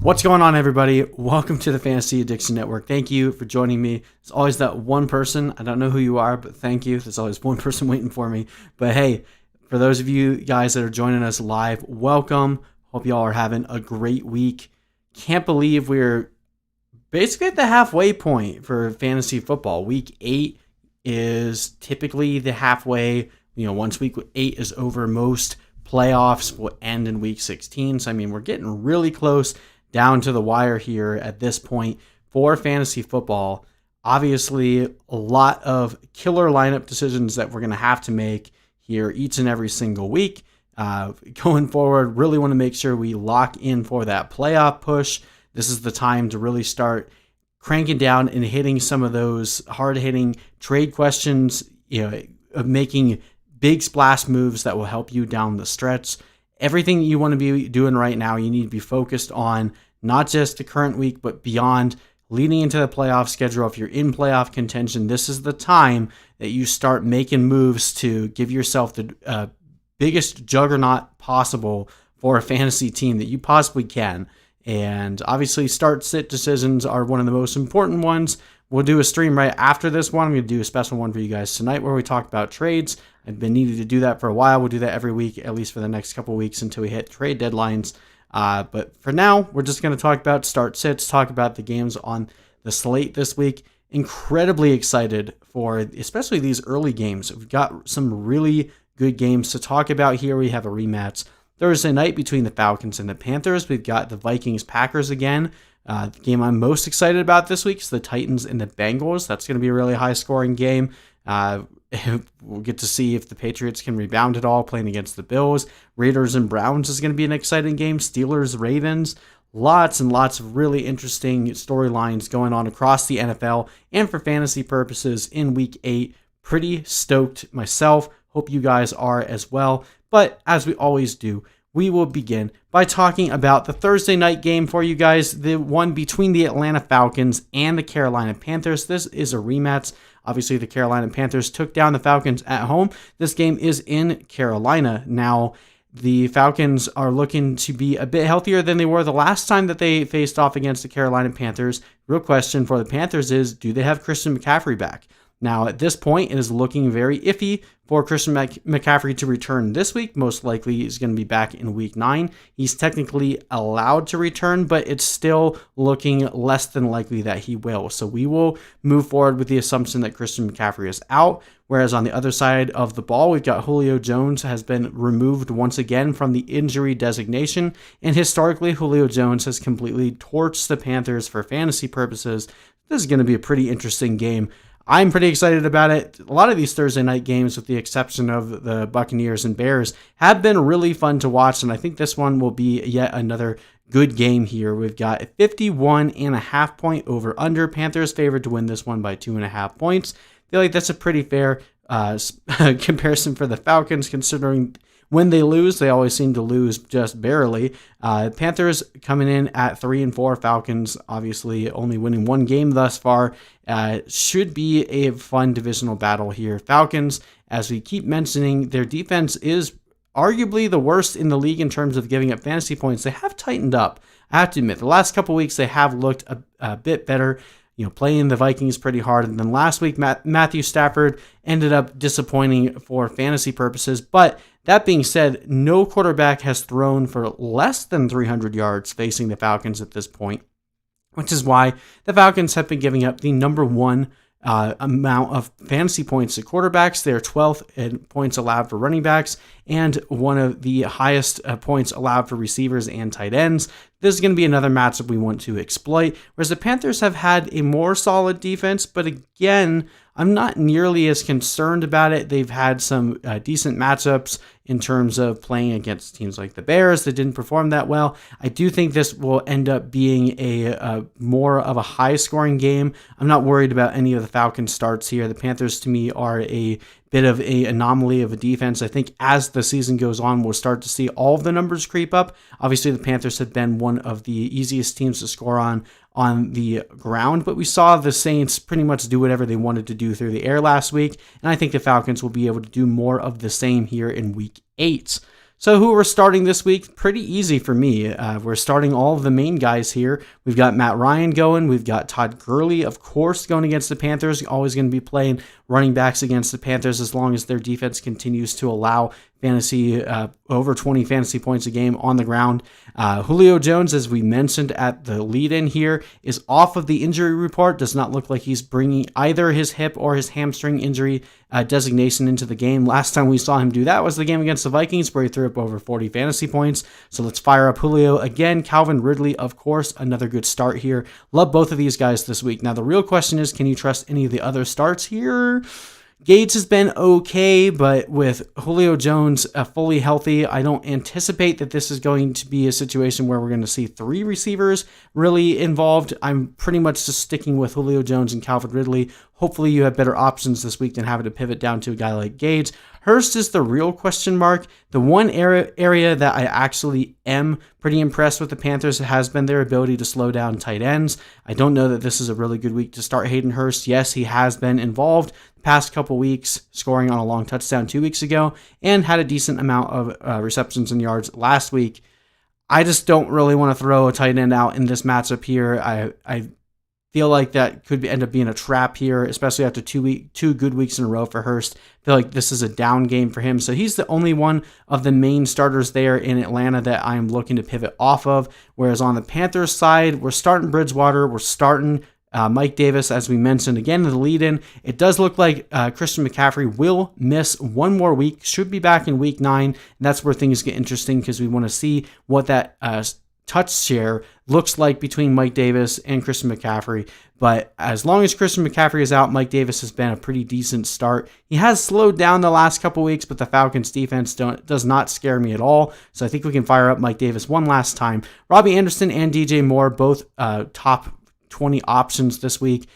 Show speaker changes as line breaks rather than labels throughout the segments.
What's going on, everybody? Welcome to the Fantasy Addiction Network. Thank you for joining me. There's always that one person. I don't know who you are, but thank you. There's always one person waiting for me. But hey, for those of you guys that are joining us live, welcome. Hope y'all are having a great week. Can't believe we're basically at the halfway point for fantasy football. Week 8 is typically the halfway. Once week 8 is over, most playoffs will end in week 16. So, we're getting really close down to the wire here at this point for fantasy football. Obviously, a lot of killer lineup decisions that we're going to have to make here each and every single week. Going forward, really want to make sure we lock in for that playoff push. This is the time to really start cranking down and hitting some of those hard-hitting trade questions, of making big splash moves that will help you down the stretch. Everything you want to be doing right now, you need to be focused on not just the current week, but beyond, leading into the playoff schedule. If you're in playoff contention, this is the time that you start making moves to give yourself the biggest juggernaut possible for a fantasy team that you possibly can. And obviously, start-sit decisions are one of the most important ones. We'll do a stream right after this one. I'm going to do a special one for you guys tonight where we talk about trades. I've been needing to do that for a while. We'll do that every week, at least for the next couple weeks until we hit trade deadlines. But for now, we're just going to talk about start-sits, talk about the games on the slate this week. Incredibly excited for especially these early games. We've got some really good games to talk about here. We have a rematch Thursday night between the Falcons and the Panthers. We've got the Vikings-Packers again. The game I'm most excited about this week is the Titans and the Bengals. That's going to be a really high-scoring game. We'll get to see if the Patriots can rebound at all playing against the Bills. Raiders and Browns is going to be an exciting game. Steelers, Ravens. Lots and lots of really interesting storylines going on across the NFL and for fantasy purposes in Week 8. Pretty stoked myself. Hope you guys are as well. But as we always do, we will begin by talking about the Thursday night game for you guys, the one between the Atlanta Falcons and the Carolina Panthers. This is a rematch. Obviously, the Carolina Panthers took down the Falcons at home. This game is in Carolina. Now, the Falcons are looking to be a bit healthier than they were the last time that they faced off against the Carolina Panthers. Real question for the Panthers is, do they have Christian McCaffrey back? Now, at this point, it is looking very iffy for Christian McCaffrey to return this week. Most likely he's going to be back in Week 9. He's technically allowed to return, but it's still looking less than likely that he will. So we will move forward with the assumption that Christian McCaffrey is out. Whereas on the other side of the ball, we've got Julio Jones has been removed once again from the injury designation. And historically, Julio Jones has completely torched the Panthers for fantasy purposes. This is going to be a pretty interesting game. I'm pretty excited about it. A lot of these Thursday night games, with the exception of the Buccaneers and Bears, have been really fun to watch, and I think this one will be yet another good game here. We've got a 51.5 point over-under. Panthers favored to win this one by 2.5 points. I feel like that's a pretty fair comparison for the Falcons, considering when they lose, they always seem to lose just barely. Panthers coming in at 3-4. Falcons obviously only winning one game thus far. Should be a fun divisional battle here. Falcons, as we keep mentioning, their defense is arguably the worst in the league in terms of giving up fantasy points. They have tightened up. I have to admit, the last couple weeks they have looked a bit better. Playing the Vikings pretty hard. And then last week, Matthew Stafford ended up disappointing for fantasy purposes. But that being said, no quarterback has thrown for less than 300 yards facing the Falcons at this point, which is why the Falcons have been giving up the number one amount of fantasy points to quarterbacks. They're 12th in points allowed for running backs and one of the highest points allowed for receivers and tight ends. This is going to be another matchup we want to exploit, whereas the Panthers have had a more solid defense, but again, I'm not nearly as concerned about it. They've had some decent matchups in terms of playing against teams like the Bears that didn't perform that well. I do think this will end up being a more of a high-scoring game. I'm not worried about any of the Falcons starts here. The Panthers, to me, are a bit of an anomaly of a defense. I think as the season goes on, we'll start to see all of the numbers creep up. Obviously, the Panthers have been one of the easiest teams to score on the ground, but we saw the Saints pretty much do whatever they wanted to do through the air last week, and I think the Falcons will be able to do more of the same here in Week 8. So who we're starting this week? Pretty easy for me. We're starting all of the main guys here. We've got Matt Ryan going. We've got Todd Gurley, of course, going against the Panthers. Always going to be playing running backs against the Panthers as long as their defense continues to allow fantasy over 20 fantasy points a game on the ground. Julio Jones, as we mentioned at the lead-in here, is off of the injury report. Does not look like he's bringing either his hip or his hamstring injury designation into the game. Last time we saw him do that was the game against the Vikings, where he threw up over 40 fantasy points. So let's fire up Julio again. Calvin Ridley, of course, another good start here. Love both of these guys this week. Now the real question is, can you trust any of the other starts here? Gates has been okay, but with Julio Jones fully healthy, I don't anticipate that this is going to be a situation where we're going to see 3 receivers really involved. I'm pretty much just sticking with Julio Jones and Calvin Ridley. Hopefully you have better options this week than having to pivot down to a guy like Gates. Hurst is the real question mark. The one area that I actually am pretty impressed with the Panthers has been their ability to slow down tight ends. I don't know that this is a really good week to start Hayden Hurst. Yes, he has been involved the past couple weeks, scoring on a long touchdown 2 weeks ago, and had a decent amount of receptions and yards last week. I just don't really want to throw a tight end out in this matchup here. I feel like that could end up being a trap here, especially after 2 good weeks in a row for Hurst. I feel like this is a down game for him. So he's the only one of the main starters there in Atlanta that I'm looking to pivot off of. Whereas on the Panthers side, we're starting Bridgewater. We're starting Mike Davis, as we mentioned again in the lead-in. It does look like Christian McCaffrey will miss one more week. Should be back in week 9. And that's where things get interesting because we want to see what that touch share looks like between Mike Davis and Christian McCaffrey. But as long as Christian McCaffrey is out, Mike Davis has been a pretty decent start. He has slowed down the last couple weeks, but the Falcons defense does not scare me at all. So I think we can fire up Mike Davis one last time. Robbie Anderson and DJ Moore, both top 20 options this week.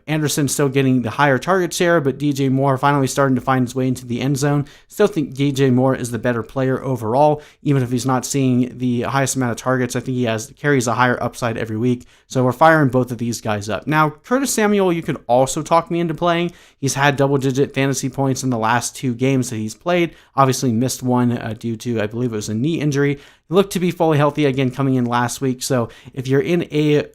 Anderson still getting the higher target share, but DJ Moore finally starting to find his way into the end zone. Still think DJ Moore is the better player overall, even if he's not seeing the highest amount of targets. I think he carries a higher upside every week. So we're firing both of these guys up. Now, Curtis Samuel, you could also talk me into playing. He's had double-digit fantasy points in the last 2 games that he's played. Obviously missed one due to, I believe it was a knee injury. He looked to be fully healthy again coming in last week. So if you're in a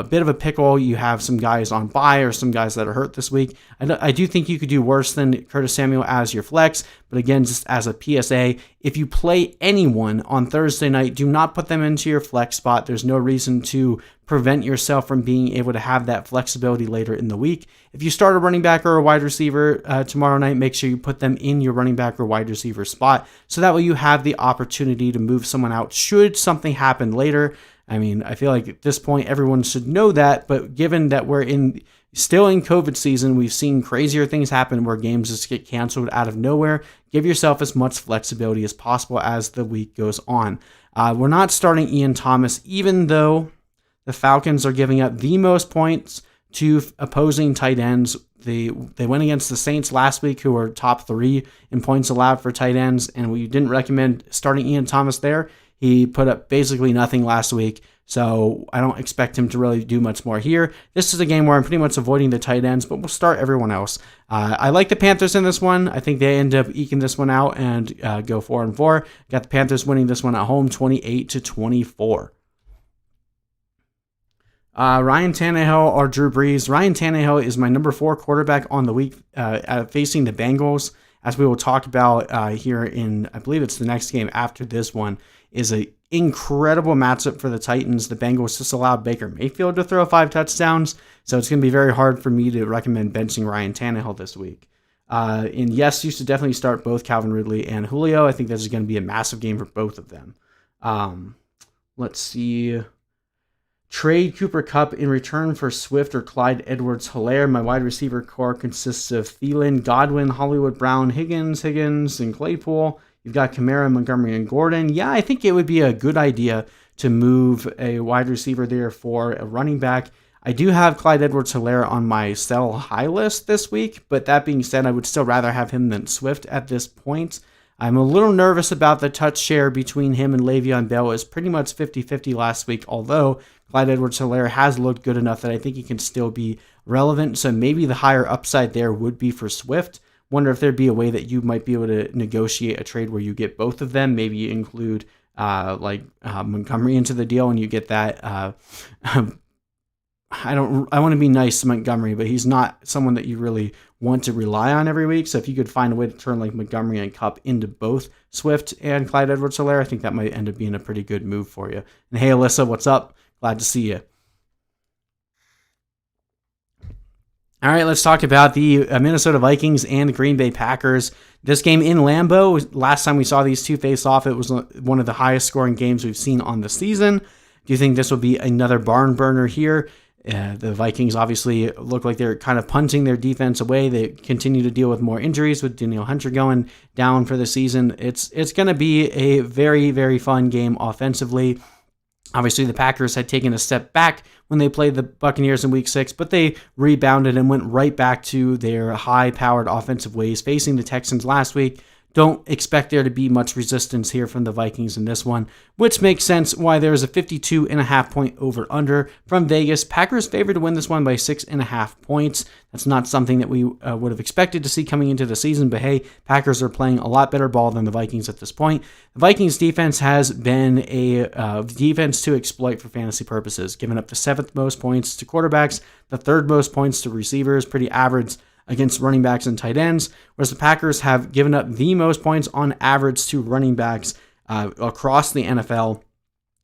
bit of a pickle, you have some guys on bye or some guys that are hurt this week, I do think you could do worse than Curtis Samuel as your flex. But again, just as a PSA, if you play anyone on Thursday night, do not put them into your flex spot. There's no reason to prevent yourself from being able to have that flexibility later in the week. If you start a running back or a wide receiver tomorrow night, make sure you put them in your running back or wide receiver spot, so that way you have the opportunity to move someone out should something happen later. I mean, I feel like at this point, everyone should know that, but given that we're still in COVID season, we've seen crazier things happen where games just get canceled out of nowhere. Give yourself as much flexibility as possible as the week goes on. We're not starting Ian Thomas, even though the Falcons are giving up the most points to opposing tight ends. They went against the Saints last week, who were top 3 in points allowed for tight ends, and we didn't recommend starting Ian Thomas there. He put up basically nothing last week, so I don't expect him to really do much more here. This is a game where I'm pretty much avoiding the tight ends, but we'll start everyone else. I like the Panthers in this one. I think they end up eking this one out and go 4-4. Got the Panthers winning this one at home 28-24. Ryan Tannehill or Drew Brees. Ryan Tannehill is my number 4 quarterback on the week facing the Bengals. As we will talk about here in, I believe it's the next game after this one, is an incredible matchup for the Titans. The Bengals just allowed Baker Mayfield to throw 5 touchdowns, so it's going to be very hard for me to recommend benching Ryan Tannehill this week. And yes, you should definitely start both Calvin Ridley and Julio. I think this is going to be a massive game for both of them. Let's see. Trade Cooper Kupp in return for Swift or Clyde Edwards-Helaire. My wide receiver core consists of Thielen, Godwin, Hollywood Brown, Higgins, and Claypool. You've got Kamara, Montgomery, and Gordon. Yeah, I think it would be a good idea to move a wide receiver there for a running back. I do have Clyde Edwards-Helaire on my sell high list this week, but that being said, I would still rather have him than Swift at this point. I'm a little nervous about the touch share between him and Le'Veon Bell. Is pretty much 50-50 last week, although Clyde Edwards-Helaire has looked good enough that I think he can still be relevant. So maybe the higher upside there would be for Swift. Wonder if there'd be a way that you might be able to negotiate a trade where you get both of them. Maybe you include Montgomery into the deal and you get that. I want to be nice to Montgomery, but he's not someone that you really want to rely on every week. So if you could find a way to turn like Montgomery and Kupp into both Swift and Clyde Edwards-Helaire, I think that might end up being a pretty good move for you. And hey, Alyssa, what's up? Glad to see you. All right, let's talk about the Minnesota Vikings and the Green Bay Packers. This game in Lambeau, last time we saw these two face off, it was one of the highest scoring games we've seen on the season. Do you think this will be another barn burner here? The Vikings obviously look like they're kind of punting their defense away. They continue to deal with more injuries with Danielle Hunter going down for the season. It's going to be a very, very fun game offensively. Obviously, the Packers had taken a step back when they played the Buccaneers in Week 6, but they rebounded and went right back to their high-powered offensive ways, facing the Texans last week. Don't expect there to be much resistance here from the Vikings in this one, which makes sense why there is a 52.5 point over-under from Vegas. Packers favored to win this one by 6.5 points. That's not something that we would have expected to see coming into the season, but hey, Packers are playing a lot better ball than the Vikings at this point. The Vikings defense has been a defense to exploit for fantasy purposes, giving up the 7th most points to quarterbacks, the 3rd most points to receivers, pretty average against running backs and tight ends, whereas the Packers have given up the most points on average to running backs across the NFL.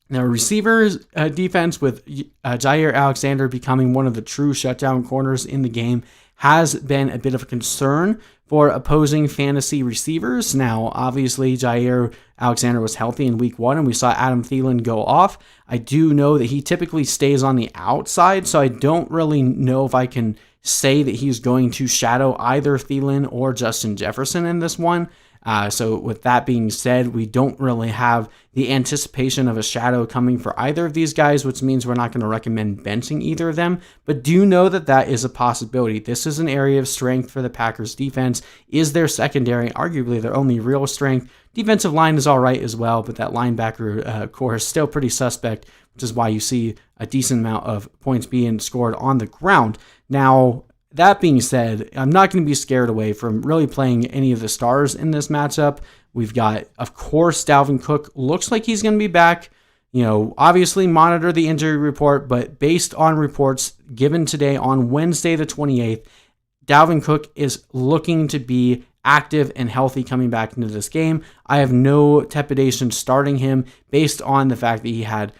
Now, receivers defense with Jair Alexander becoming one of the true shutdown corners in the game has been a bit of a concern for opposing fantasy receivers. Now, obviously, Jair Alexander was healthy in Week 1, and we saw Adam Thielen go off. I do know that he typically stays on the outside, so I don't really know if I can say that he's going to shadow either Thielen or Justin Jefferson in this one. So with that being said, we don't really have the anticipation of a shadow coming for either of these guys, which means we're not going to recommend benching either of them, but do know that that is a possibility. This is an area of strength for the Packers defense, is their secondary, arguably their only real strength. Defensive line is all right as well, but that linebacker core is still pretty suspect, which is why you see a decent amount of points being scored on the ground. Now, that being said, I'm not going to be scared away from really playing any of the stars in this matchup. We've got, of course, Dalvin Cook looks like he's going to be back. You know, obviously monitor the injury report, but based on reports given today on Wednesday the 28th, Dalvin Cook is looking to be active and healthy coming back into this game. I have no trepidation starting him based on the fact that he had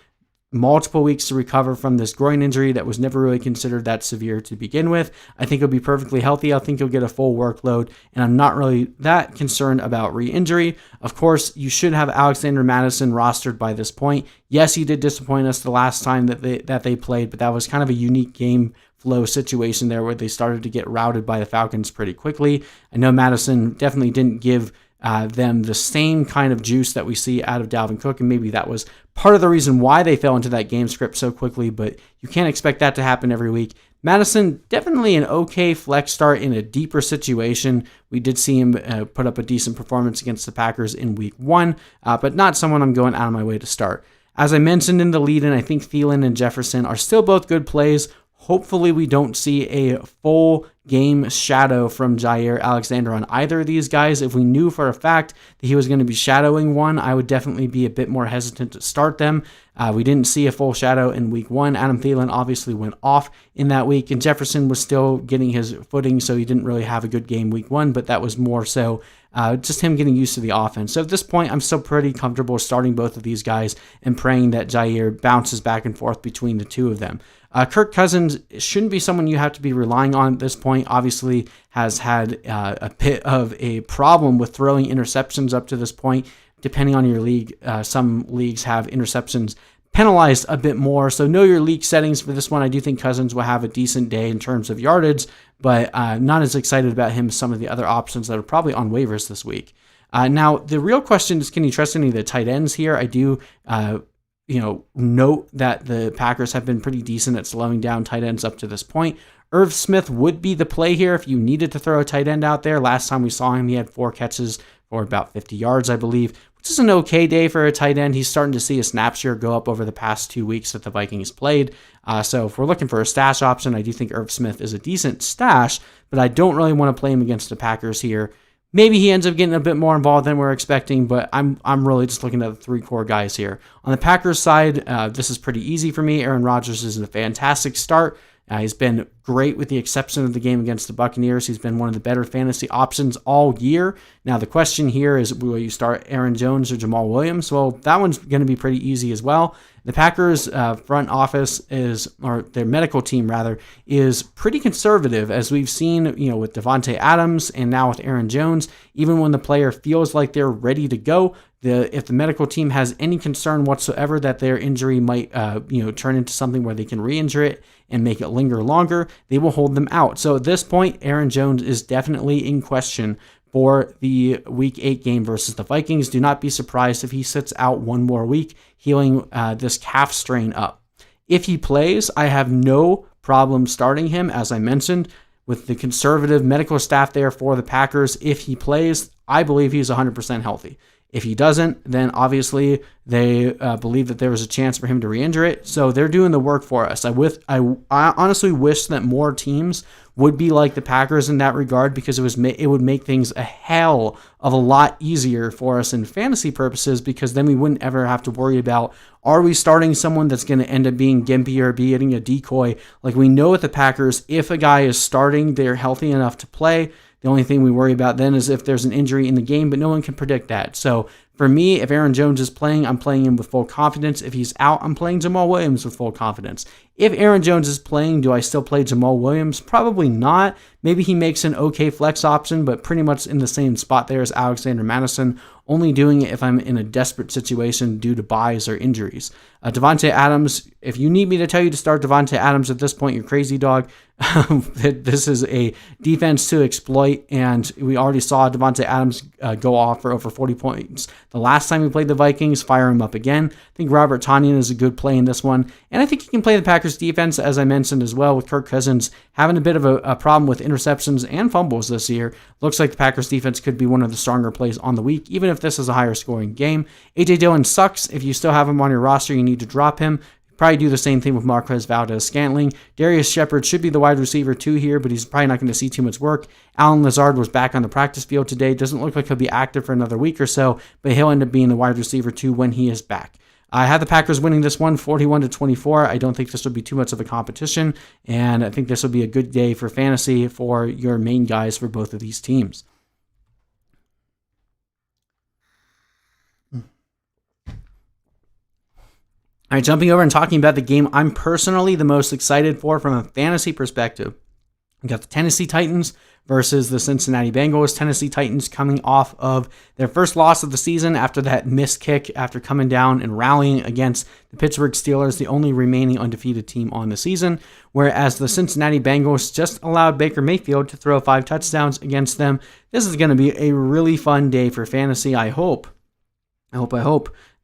multiple weeks to recover from this groin injury that was never really considered that severe to begin with. I think he'll be perfectly healthy. I think he'll get a full workload, and I'm not really that concerned about re-injury. Of course, you should have Alexander Mattison rostered by this point. Yes, he did disappoint us the last time that they played, but that was kind of a unique game flow situation there where they started to get routed by the Falcons pretty quickly. I know Mattison definitely didn't give them the same kind of juice that we see out of Dalvin Cook, and maybe that was part of the reason why they fell into that game script so quickly, but you can't expect that to happen every week. Mattison, definitely an okay flex start in a deeper situation. We did see him put up a decent performance against the Packers in Week 1, but not someone I'm going out of my way to start. As I mentioned in the lead-in, I think Thielen and Jefferson are still both good plays. Hopefully we don't see a full game shadow from Jair Alexander on either of these guys. If we knew for a fact that he was going to be shadowing one, I would definitely be a bit more hesitant to start them. We didn't see a full shadow in Week 1. Adam Thielen obviously went off in that week, and Jefferson was still getting his footing, so he didn't really have a good game Week 1, but that was more so just him getting used to the offense. So at this point, I'm still pretty comfortable starting both of these guys and praying that Jair bounces back and forth between the two of them. Kirk Cousins shouldn't be someone you have to be relying on at this point. Obviously has had a bit of a problem with throwing interceptions up to this point. Depending on your league, some leagues have interceptions penalized a bit more. So know your league settings for this one. I do think Cousins will have a decent day in terms of yardage, but not as excited about him as some of the other options that are probably on waivers this week. Now, the real question is, can you trust any of the tight ends here? I do note that the Packers have been pretty decent at slowing down tight ends up to this point. Irv Smith would be the play here if you needed to throw a tight end out there. Last time we saw him, he had 4 catches for about 50 yards, I believe, which is an okay day for a tight end. He's starting to see his snap share go up over the past 2 weeks that the Vikings played. So if we're looking for a stash option, I do think Irv Smith is a decent stash, but I don't really want to play him against the Packers here. Maybe he ends up getting a bit more involved than we're expecting, but I'm really just looking at the 3 core guys here. On the Packers side, this is pretty easy for me. Aaron Rodgers is a fantastic start. He's been great with the exception of the game against the Buccaneers. He's been one of the better fantasy options all year. Now, the question here is, will you start Aaron Jones or Jamal Williams? Well, that one's going to be pretty easy as well. The Packers front office or their medical team rather, is pretty conservative, as we've seen, with Davante Adams and now with Aaron Jones. Even when the player feels like they're ready to go, if the medical team has any concern whatsoever that their injury might, turn into something where they can re-injure it and make it linger longer, they will hold them out. So at this point, Aaron Jones is definitely in question for the Week 8 game versus the Vikings. Do not be surprised if he sits out one more week, healing this calf strain up. If he plays, I have no problem starting him, as I mentioned, with the conservative medical staff there for the Packers. If he plays, I believe he's 100% healthy. If he doesn't, then obviously they believe that there was a chance for him to re-injure it. So they're doing the work for us. I honestly wish that more teams would be like the Packers in that regard, because it would make things a hell of a lot easier for us in fantasy purposes, because then we wouldn't ever have to worry about, are we starting someone that's going to end up being gimpy or being a decoy? Like we know with the Packers, if a guy is starting, they're healthy enough to play. The only thing we worry about then is if there's an injury in the game, but no one can predict that. So for me, if Aaron Jones is playing, I'm playing him with full confidence. If he's out, I'm playing Jamal Williams with full confidence. If Aaron Jones is playing, do I still play Jamal Williams? Probably not. Maybe he makes an okay flex option, but pretty much in the same spot there as Alexander Mattison, only doing it if I'm in a desperate situation due to buys or injuries. Davante Adams, if you need me to tell you to start Davante Adams at this point, you're crazy, dog. This is a defense to exploit, and we already saw Davante Adams go off for over 40 points the last time we played the Vikings. Fire him up again. I think Robert Tonyan is a good play in this one, and I think he can play the Packers defense, as I mentioned as well, with Kirk Cousins having a bit of a problem with interceptions and fumbles this year. Looks like the Packers defense could be one of the stronger plays on the week, even if this is a higher scoring game. A.J. Dillon sucks. If you still have him on your roster, you need to drop him. Probably do the same thing with Marquez Valdez-Scantling. Darius Shepard should be the wide receiver 2 here, but he's probably not going to see too much work. Alan Lazard was back on the practice field today. Doesn't look like he'll be active for another week or so, but he'll end up being the wide receiver 2 when he is back. I have the Packers winning this one 41-24. I don't think this will be too much of a competition, and I think this will be a good day for fantasy for your main guys for both of these teams. All right, jumping over and talking about the game I'm personally the most excited for from a fantasy perspective. We got the Tennessee Titans versus the Cincinnati Bengals. Tennessee Titans coming off of their first loss of the season after that missed kick after coming down and rallying against the Pittsburgh Steelers, the only remaining undefeated team on the season, whereas the Cincinnati Bengals just allowed Baker Mayfield to throw 5 touchdowns against them. This is going to be a really fun day for fantasy, I hope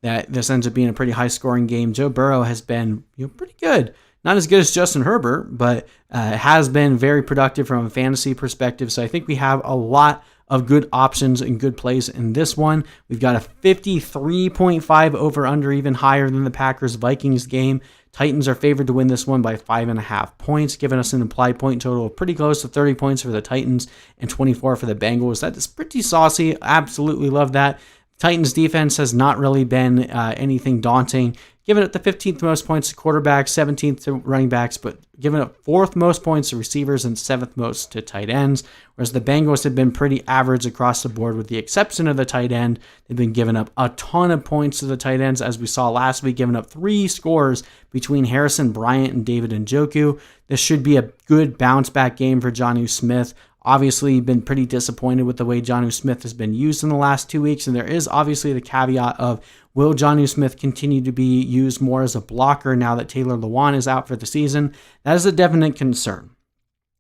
that this ends up being a pretty high-scoring game. Joe Burrow has been pretty good. Not as good as Justin Herbert, but has been very productive from a fantasy perspective. So I think we have a lot of good options and good plays in this one. We've got a 53.5 over-under, even higher than the Packers-Vikings game. Titans are favored to win this one by 5.5 points, giving us an implied point total of pretty close to 30 points for the Titans and 24 for the Bengals. That is pretty saucy. Absolutely love that. Titans defense has not really been anything daunting, giving it the 15th most points to quarterbacks, 17th to running backs, but giving it 4th most points to receivers and 7th most to tight ends, whereas the Bengals have been pretty average across the board with the exception of the tight end. They've been giving up a ton of points to the tight ends, as we saw last week, giving up 3 scores between Harrison Bryant and David Njoku. This should be a good bounce-back game for Jonnu Smith. Obviously, been pretty disappointed with the way Jonnu Smith has been used in the last 2 weeks, and there is obviously the caveat of, will Jonnu Smith continue to be used more as a blocker now that Taylor Lewan is out for the season? That is a definite concern.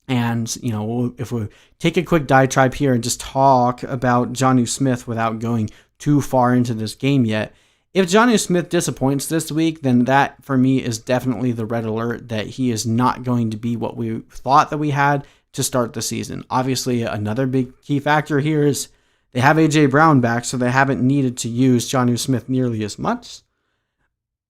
And, if we take a quick diatribe here and just talk about Jonnu Smith without going too far into this game yet, if Jonnu Smith disappoints this week, then that, for me, is definitely the red alert that he is not going to be what we thought that we had to start the season. Obviously, another big key factor here is they have A.J. Brown back, so they haven't needed to use Jonnu Smith nearly as much.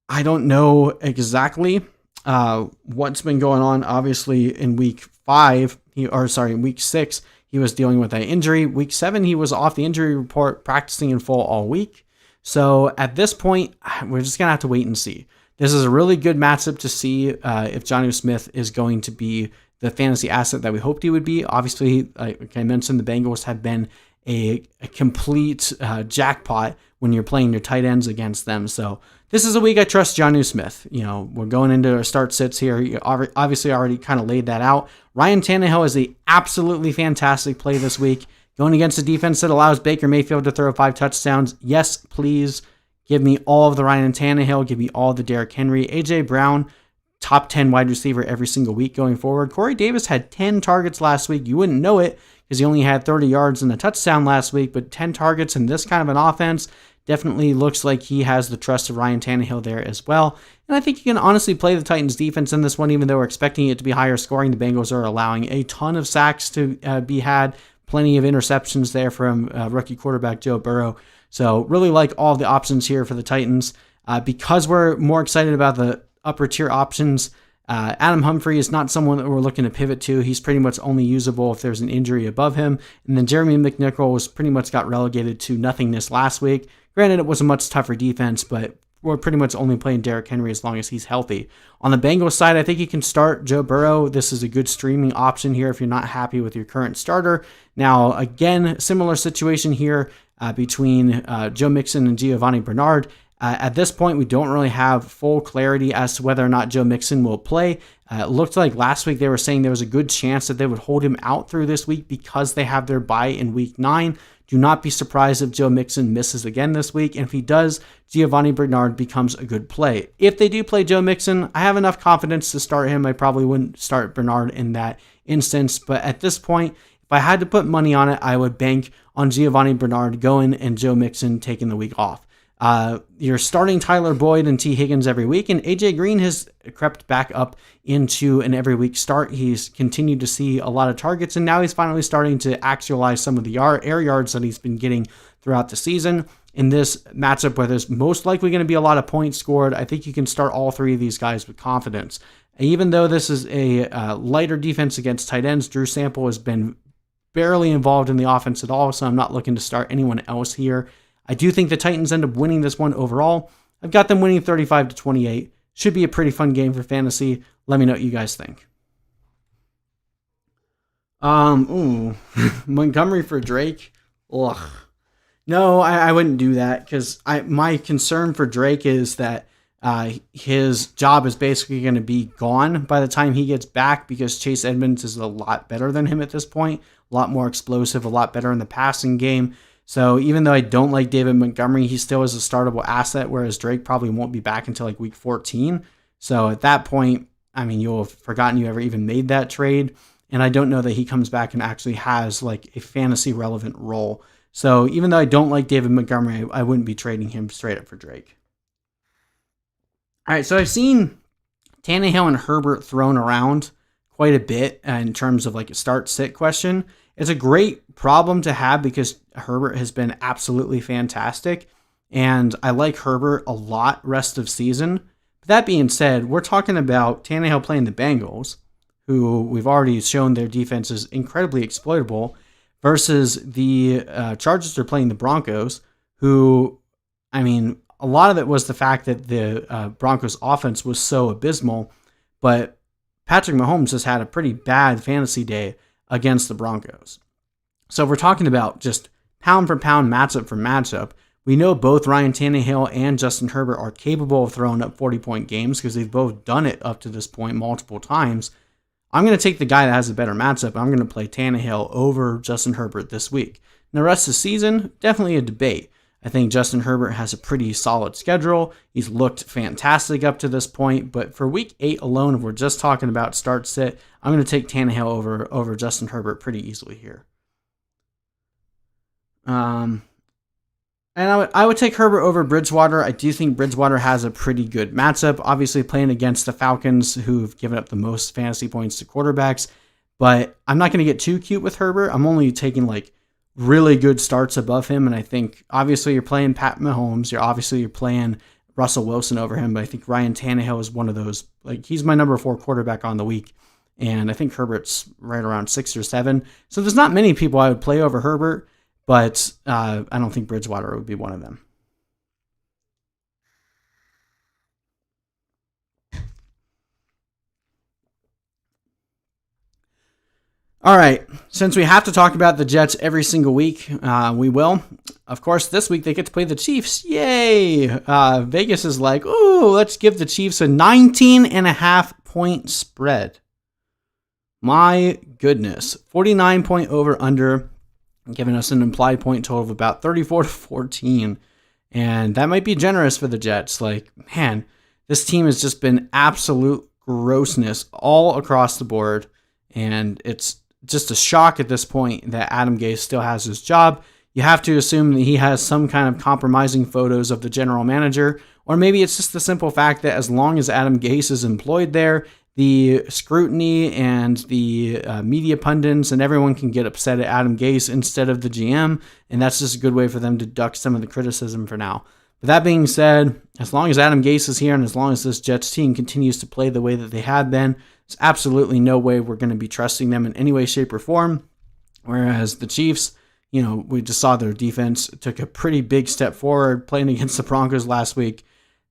I don't know exactly what's been going on, obviously, in week week 6, he was dealing with that injury. Week 7, he was off the injury report, practicing in full all week. So at this point, we're just going to have to wait and see. This is a really good matchup to see if Jonnu Smith is going to be the fantasy asset that we hoped he would be. Obviously, like I mentioned, the Bengals have been a complete jackpot when you're playing your tight ends against them. So this is a week I trust Jonnu Smith. We're going into our start sits here. You obviously already kind of laid that out. Ryan Tannehill is a absolutely fantastic play this week. Going against a defense that allows Baker Mayfield to throw 5 touchdowns. Yes, please give me all of the Ryan Tannehill. Give me all of the Derrick Henry. A.J. Brown, top 10 wide receiver every single week going forward. Corey Davis had 10 targets last week. You wouldn't know it because he only had 30 yards and a touchdown last week, but 10 targets in this kind of an offense definitely looks like he has the trust of Ryan Tannehill there as well. And I think you can honestly play the Titans defense in this one, even though we're expecting it to be higher scoring. The Bengals are allowing a ton of sacks to be had, plenty of interceptions there from rookie quarterback Joe Burrow. So really like all the options here for the Titans. Because we're more excited about the upper tier options, Adam Humphrey is not someone that we're looking to pivot to. He's pretty much only usable if there's an injury above him. And then Jeremy McNichols pretty much got relegated to nothingness last week. Granted, it was a much tougher defense, but we're pretty much only playing Derrick Henry as long as he's healthy. On the Bengals side, I think you can start Joe Burrow. This is a good streaming option here if you're not happy with your current starter. Now, again, similar situation here between Joe Mixon and Giovanni Bernard. At this point, we don't really have full clarity as to whether or not Joe Mixon will play. It looked like last week they were saying there was a good chance that they would hold him out through this week because they have their bye in week 9. Do not be surprised if Joe Mixon misses again this week. And if he does, Giovanni Bernard becomes a good play. If they do play Joe Mixon, I have enough confidence to start him. I probably wouldn't start Bernard in that instance. But at this point, if I had to put money on it, I would bank on Giovanni Bernard going and Joe Mixon taking the week off. You're starting Tyler Boyd and T. Higgins every week, and A.J. Green has crept back up into an every week start. He's continued to see a lot of targets, and now he's finally starting to actualize some of the air yards that he's been getting throughout the season. In this matchup where there's most likely going to be a lot of points scored, I think you can start all 3 of these guys with confidence. Even though this is a lighter defense against tight ends, Drew Sample has been barely involved in the offense at all, so I'm not looking to start anyone else here. I do think the Titans end up winning this one overall. I've got them winning 35-28. Should be a pretty fun game for fantasy. Let me know what you guys think. Montgomery for Drake. Ugh. No, I wouldn't do that because my concern for Drake is that his job is basically going to be gone by the time he gets back because Chase Edmonds is a lot better than him at this point. A lot more explosive, a lot better in the passing game. So even though I don't like David Montgomery, he still is a startable asset, whereas Drake probably won't be back until like week 14. So at that point, I mean, you'll have forgotten you ever even made that trade. And I don't know that he comes back and actually has like a fantasy relevant role. So even though I don't like David Montgomery, I wouldn't be trading him straight up for Drake. All right, so I've seen Tannehill and Herbert thrown around quite a bit in terms of like a start-sit question. It's a great problem to have because Herbert has been absolutely fantastic, and I like Herbert a lot rest of season. But that being said, we're talking about Tannehill playing the Bengals, who we've already shown their defense is incredibly exploitable, versus the Chargers are playing the Broncos, who, I mean, a lot of it was the fact that the Broncos offense was so abysmal, but Patrick Mahomes has had a pretty bad fantasy day against the Broncos. So if we're talking about just pound for pound, matchup for matchup, we know both Ryan Tannehill and Justin Herbert are capable of throwing up 40-point games because they've both done it up to this point multiple times. I'm going to take the guy that has a better matchup. I'm going to play Tannehill over Justin Herbert this week. And the rest of the season, definitely a debate. I think Justin Herbert has a pretty solid schedule. He's looked fantastic up to this point, but for week 8 alone, if we're just talking about start-sit, I'm going to take Tannehill over Justin Herbert pretty easily here. And I would take Herbert over Bridgewater. I do think Bridgewater has a pretty good matchup. Obviously playing against the Falcons, who've given up the most fantasy points to quarterbacks. But I'm not going to get too cute with Herbert. I'm only taking like really good starts above him. And I think obviously you're playing Pat Mahomes. You're playing Russell Wilson over him. But I think Ryan Tannehill is one of those. Like, he's my number 4 quarterback on the week. and I think Herbert's right around 6 or 7. So there's not many people I would play over Herbert, but I don't think Bridgewater would be one of them. All right, since we have to talk about the Jets every single week, we will. Of course, this week they get to play the Chiefs. Yay! Vegas is like, ooh, let's give the Chiefs a 19.5-point spread. My goodness. 49-point over-under, giving us an implied point total of about 34-14. And that might be generous for the Jets. Like, man, this team has just been absolute grossness all across the board. And it's just a shock at this point that Adam Gase still has his job. You have to assume that he has some kind of compromising photos of the general manager, or maybe it's just the simple fact that as long as Adam Gase is employed there, the scrutiny and the media pundits and everyone can get upset at Adam Gase instead of the GM, and that's just a good way for them to duck some of the criticism for now. But that being said, as long as Adam Gase is here and as long as this Jets team continues to play the way that they have been, there's absolutely no way we're going to be trusting them in any way, shape, or form. Whereas the Chiefs, we just saw their defense took a pretty big step forward playing against the Broncos last week.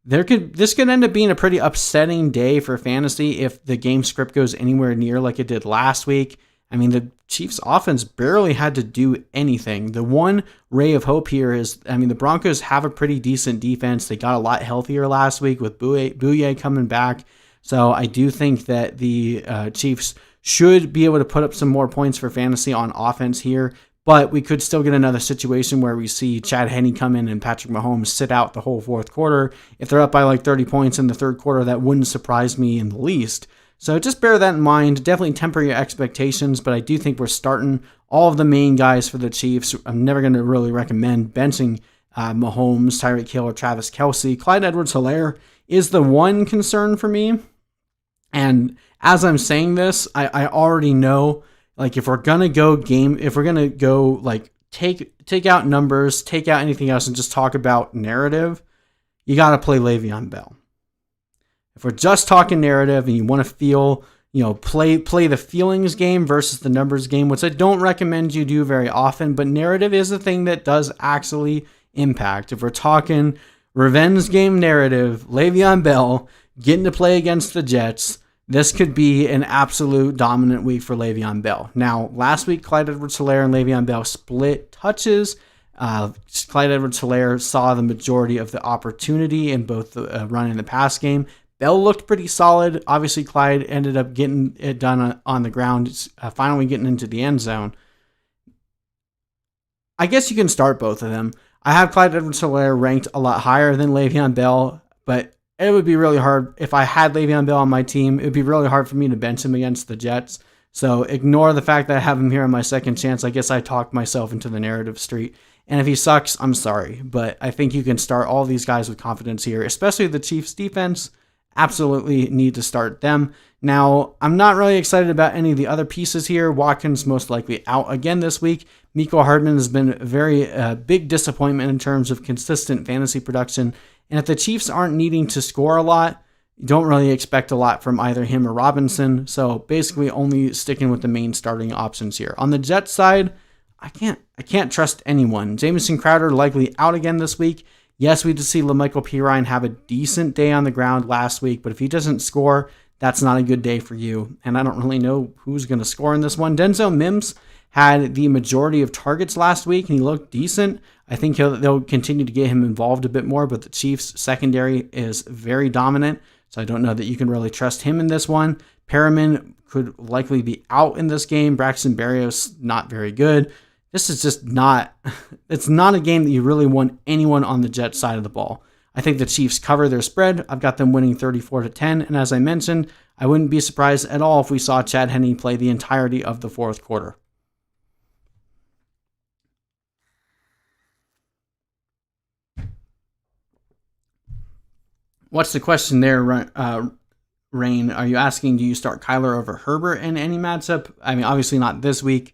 This could end up being a pretty upsetting day for fantasy if the game script goes anywhere near like it did last week. I mean, the Chiefs offense barely had to do anything. The one ray of hope here is, the Broncos have a pretty decent defense. They got a lot healthier last week with Bouye coming back. So I do think that the Chiefs should be able to put up some more points for fantasy on offense here, but we could still get another situation where we see Chad Henne come in and Patrick Mahomes sit out the whole fourth quarter. If they're up by like 30 points in the third quarter, that wouldn't surprise me in the least. So just bear that in mind. Definitely temper your expectations, but I do think we're starting all of the main guys for the Chiefs. I'm never going to really recommend benching Mahomes, Tyreek Hill, or Travis Kelce. Clyde Edwards-Helaire is the one concern for me. And as I'm saying this, I already know, like, if we're gonna go like take out numbers, take out anything else, and just talk about narrative, you gotta play Le'Veon Bell. If we're just talking narrative and you want to feel, play the feelings game versus the numbers game, which I don't recommend you do very often, but narrative is a thing that does actually impact. If we're talking revenge game narrative, Le'Veon Bell getting to play against the Jets, this could be an absolute dominant week for Le'Veon Bell. Now, last week, Clyde Edwards-Helaire and Le'Veon Bell split touches. Clyde Edwards-Helaire saw the majority of the opportunity in both the run and the pass game. Bell looked pretty solid. Obviously, Clyde ended up getting it done on the ground, finally getting into the end zone. I guess you can start both of them. I have Clyde Edwards-Helaire ranked a lot higher than Le'Veon Bell, but it would be really hard. If I had Le'Veon Bell on my team, it would be really hard for me to bench him against the Jets. So ignore the fact that I have him here on my second chance. I guess I talked myself into the narrative street. And if he sucks, I'm sorry. But I think you can start all these guys with confidence here, especially the Chiefs defense. Absolutely need to start them. Now, I'm not really excited about any of the other pieces here. Watkins most likely out again this week. Mecole Hardman has been a very big disappointment in terms of consistent fantasy production. And if the Chiefs aren't needing to score a lot, you don't really expect a lot from either him or Robinson. So basically only sticking with the main starting options here. On the Jets side, I can't trust anyone. Jamison Crowder likely out again this week. Yes, we did see LaMichael Pirine have a decent day on the ground last week, but if he doesn't score, that's not a good day for you. And I don't really know who's going to score in this one. Denzel Mims had the majority of targets last week, and he looked decent. I think they'll continue to get him involved a bit more, but the Chiefs' secondary is very dominant, so I don't know that you can really trust him in this one. Perriman could likely be out in this game. Braxton Berrios, not very good. This is just it's not a game that you really want anyone on the Jets side of the ball. I think the Chiefs cover their spread. I've got them winning 34-10, and as I mentioned, I wouldn't be surprised at all if we saw Chad Henne play the entirety of the fourth quarter. What's the question there, Rain? Are you asking, do you start Kyler over Herbert in any matchup? I mean, obviously not this week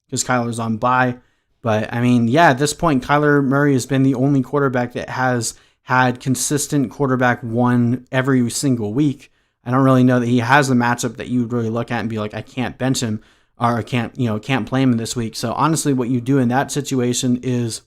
because Kyler's on bye. But, I mean, yeah, at this point, Kyler Murray has been the only quarterback that has had consistent quarterback one every single week. I don't really know that he has a matchup that you would really look at and be like, I can't bench him, or I can't play him this week. So honestly, what you do in that situation is,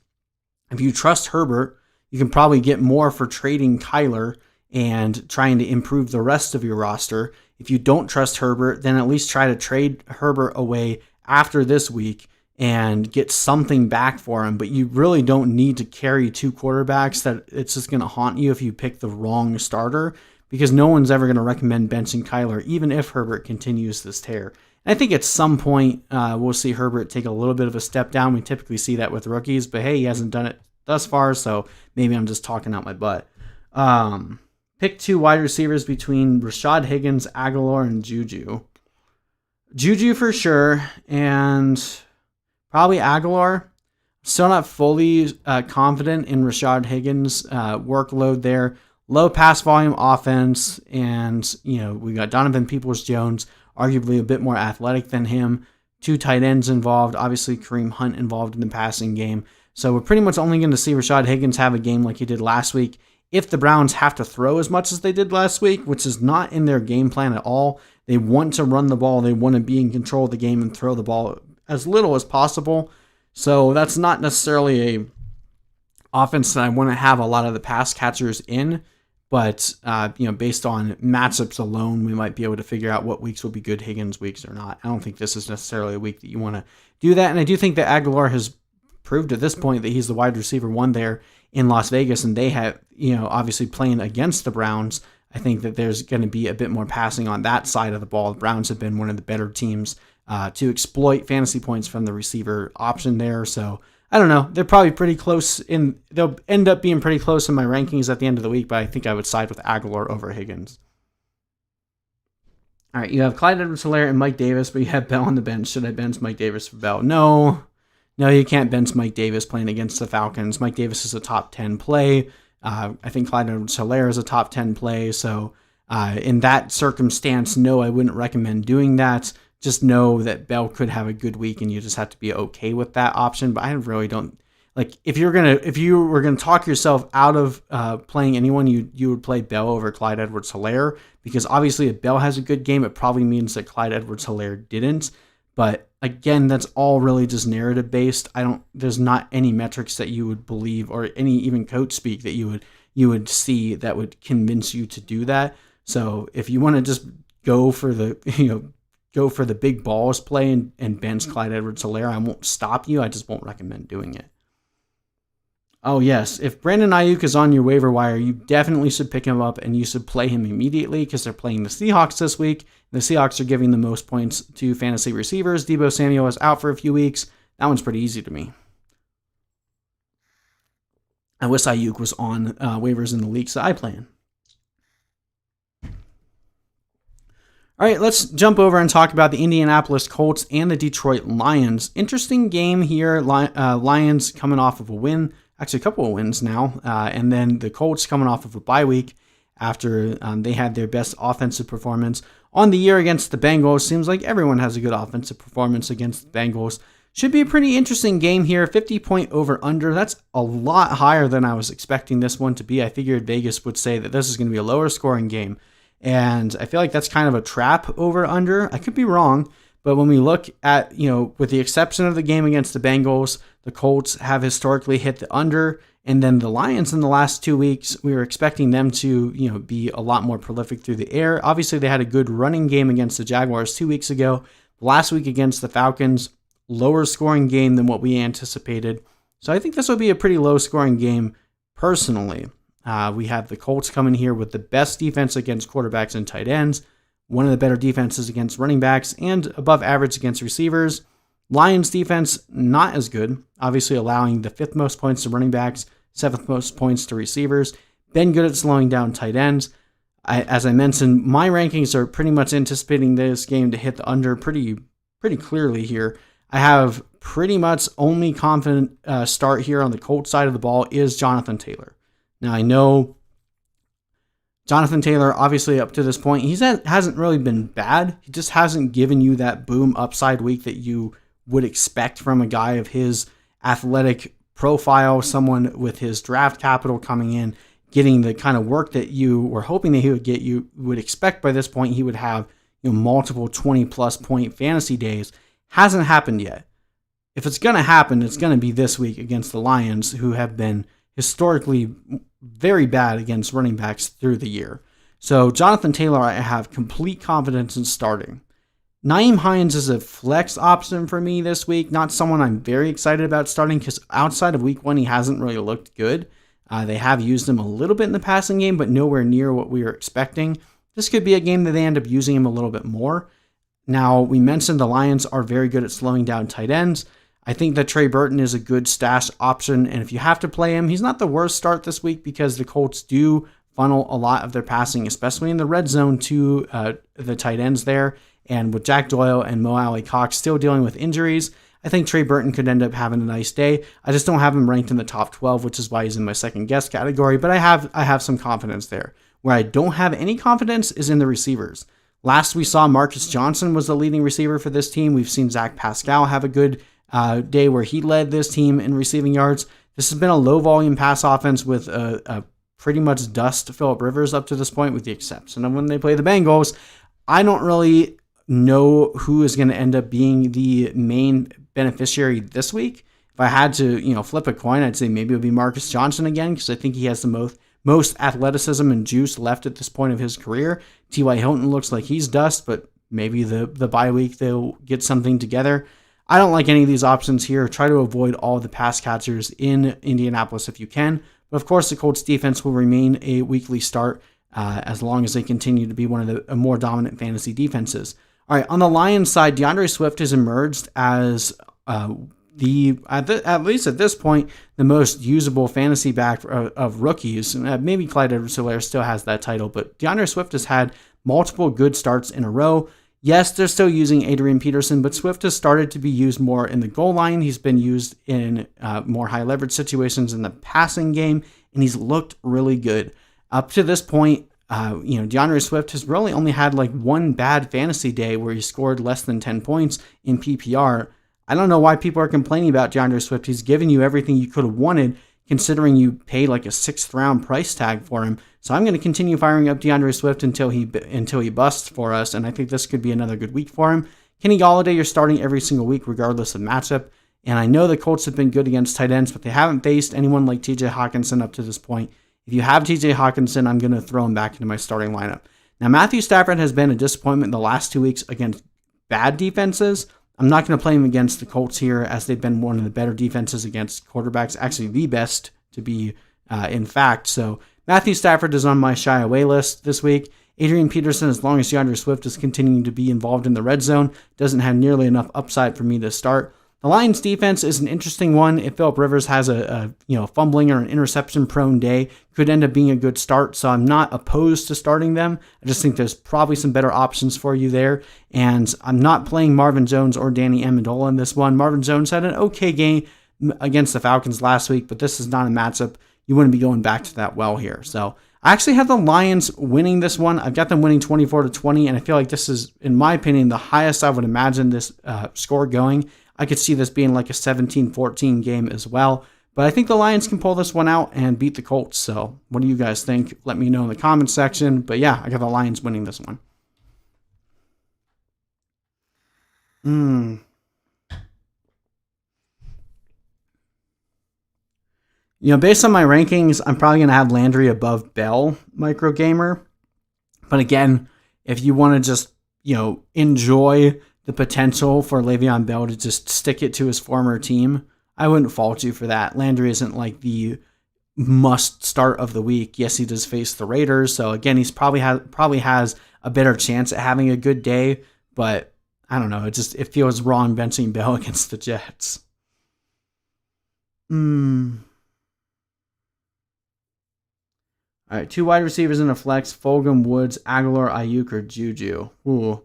if you trust Herbert, you can probably get more for trading Kyler and trying to improve the rest of your roster. If you don't trust Herbert, then at least try to trade Herbert away after this week and get something back for him. But you really don't need to carry two quarterbacks that it's just going to haunt you if you pick the wrong starter, because no one's ever going to recommend benching Kyler, even if Herbert continues this tear. And I think at some point we'll see Herbert take a little bit of a step down. We typically see that with rookies, but hey, he hasn't done it thus far, so maybe I'm just talking out my butt. Pick two wide receivers between Rashad Higgins, Aguilar, and Juju. Juju for sure, and probably Aguilar. Still not fully confident in Rashad Higgins' workload there. Low pass volume offense, and we got Donovan Peoples-Jones, arguably a bit more athletic than him. Two tight ends involved, obviously Kareem Hunt involved in the passing game. So we're pretty much only going to see Rashad Higgins have a game like he did last week if the Browns have to throw as much as they did last week, which is not in their game plan at all. They want to run the ball. They want to be in control of the game and throw the ball as little as possible. So that's not necessarily a offense that I want to have a lot of the pass catchers in. But, based on matchups alone, we might be able to figure out what weeks will be good Higgins weeks or not. I don't think this is necessarily a week that you want to do that. And I do think that Aguilar has proved at this point that he's the wide receiver one there in Las Vegas. And they have, obviously playing against the Browns, I think that there's going to be a bit more passing on that side of the ball. The Browns have been one of the better teams to exploit fantasy points from the receiver option there. So I don't know. They're probably pretty close they'll end up being pretty close in my rankings at the end of the week, but I think I would side with Aguilar over Higgins. All right, you have Clyde Edwards-Helaire and Mike Davis, but you have Bell on the bench. Should I bench Mike Davis for Bell? No, you can't bench Mike Davis playing against the Falcons. Mike Davis is a top 10 play. I think Clyde Edwards-Helaire is a top 10 play. So in that circumstance, no, I wouldn't recommend doing that. Just know that Bell could have a good week, and you just have to be okay with that option. But I really don't like if you were gonna talk yourself out of playing anyone, you would play Bell over Clyde Edwards-Helaire, because obviously if Bell has a good game, it probably means that Clyde Edwards-Helaire didn't. But again, that's all really just narrative based. There's not any metrics that you would believe, or any even coach speak that you would see that would convince you to do that. So if you want to just go for the big balls play and bench Clyde Edwards-Helaire, I won't stop you. I just won't recommend doing it. Oh, yes. If Brandon Ayuk is on your waiver wire, you definitely should pick him up, and you should play him immediately because they're playing the Seahawks this week. The Seahawks are giving the most points to fantasy receivers. Deebo Samuel is out for a few weeks. That one's pretty easy to me. I wish Ayuk was on waivers in the leagues that I play in. All right, let's jump over and talk about the Indianapolis Colts and the Detroit Lions. Interesting game here. Lions coming off of a win, actually a couple of wins now, and then the Colts coming off of a bye week after they had their best offensive performance on the year against the Bengals. Seems like everyone has a good offensive performance against the Bengals. Should be a pretty interesting game here. 50-point over-under. That's a lot higher than I was expecting this one to be. I figured Vegas would say that this is going to be a lower scoring game. And I feel like that's kind of a trap over under. I could be wrong, but when we look at, with the exception of the game against the Bengals, the Colts have historically hit the under. And then the Lions in the last 2 weeks, we were expecting them to, be a lot more prolific through the air. Obviously, they had a good running game against the Jaguars 2 weeks ago. Last week against the Falcons, lower scoring game than what we anticipated. So I think this will be a pretty low scoring game personally. We have the Colts coming here with the best defense against quarterbacks and tight ends, one of the better defenses against running backs, and above average against receivers. Lions defense, not as good, obviously allowing the 5th most points to running backs, 7th most points to receivers. Been good at slowing down tight ends. As I mentioned, my rankings are pretty much anticipating this game to hit the under pretty clearly here. I have pretty much only confident start here on the Colts side of the ball is Jonathan Taylor. Now, I know Jonathan Taylor, obviously up to this point, hasn't really been bad. He just hasn't given you that boom upside week that you would expect from a guy of his athletic profile, someone with his draft capital coming in, getting the kind of work that you were hoping that he would get. You would expect by this point he would have multiple 20-plus point fantasy days. Hasn't happened yet. If it's going to happen, it's going to be this week against the Lions, who have been historically very bad against running backs through the year. So Jonathan Taylor, I have complete confidence in starting. Nyheim Hines is a flex option for me this week. Not someone I'm very excited about starting because outside of week 1, he hasn't really looked good. They have used him a little bit in the passing game, but nowhere near what we were expecting. This could be a game that they end up using him a little bit more. Now, we mentioned the Lions are very good at slowing down tight ends. I think that Trey Burton is a good stash option, and if you have to play him, he's not the worst start this week because the Colts do funnel a lot of their passing, especially in the red zone, to the tight ends there. And with Jack Doyle and Mo Alley-Cox still dealing with injuries, I think Trey Burton could end up having a nice day. I just don't have him ranked in the top 12, which is why he's in my second guess category, but I have some confidence there. Where I don't have any confidence is in the receivers. Last we saw, Marcus Johnson was the leading receiver for this team. We've seen Zach Pascal have a good day where he led this team in receiving yards. This has been a low-volume pass offense with a pretty much dust Phillip Rivers up to this point, with the exception of when they play the Bengals. I don't really know who is going to end up being the main beneficiary this week. If I had to, flip a coin, I'd say maybe it would be Marcus Johnson again, because I think he has the most athleticism and juice left at this point of his career. T.Y. Hilton looks like he's dust, but maybe the bye week they'll get something together. I don't like any of these options here. Try to avoid all the pass catchers in Indianapolis if you can. But of course, the Colts defense will remain a weekly start as long as they continue to be one of the more dominant fantasy defenses. All right, on the Lions side, DeAndre Swift has emerged as at least at this point, the most usable fantasy back of rookies. Maybe Clyde Edwards-Helaire still has that title, but DeAndre Swift has had multiple good starts in a row. Yes, they're still using Adrian Peterson, but Swift has started to be used more in the goal line. He's been used in more high leverage situations in the passing game, and he's looked really good. Up to this point, DeAndre Swift has really only had like one bad fantasy day where he scored less than 10 points in PPR. I don't know why people are complaining about DeAndre Swift. He's given you everything you could have wanted, considering you paid like a 6th round price tag for him. So I'm going to continue firing up DeAndre Swift until he busts for us, and I think this could be another good week for him. Kenny Golladay, you're starting every single week regardless of matchup, and I know the Colts have been good against tight ends, but they haven't faced anyone like TJ Hawkinson up to this point. If you have TJ Hawkinson, I'm going to throw him back into my starting lineup. Now, Matthew Stafford has been a disappointment in the last 2 weeks against bad defenses. I'm not going to play him against the Colts here, as they've been one of the better defenses against quarterbacks, actually the best to be in fact. So Matthew Stafford is on my shy away list this week. Adrian Peterson, as long as DeAndre Swift is continuing to be involved in the red zone, doesn't have nearly enough upside for me to start. The Lions defense is an interesting one. If Phillip Rivers has a fumbling or an interception prone day, could end up being a good start. So I'm not opposed to starting them. I just think there's probably some better options for you there. And I'm not playing Marvin Jones or Danny Amendola in this one. Marvin Jones had an okay game against the Falcons last week, but this is not a matchup you wouldn't be going back to that well here. So I actually have the Lions winning this one. I've got them winning 24-20, and I feel like this is, in my opinion, the highest I would imagine this score going. I could see this being like a 17-14 game as well. But I think the Lions can pull this one out and beat the Colts. So what do you guys think? Let me know in the comments section. But yeah, I got the Lions winning this one. Based on my rankings, I'm probably going to have Landry above Bell, Micro Gamer. But again, if you want to just, enjoy the potential for Le'Veon Bell to just stick it to his former team, I wouldn't fault you for that. Landry isn't like the must start of the week. Yes, he does face the Raiders, so again, he's probably has a better chance at having a good day, but I don't know, it feels wrong benching Bell against the Jets. All right, 2 wide receivers in a flex: Fulgham, Woods, Aguilar, Ayuk, or Juju. Ooh.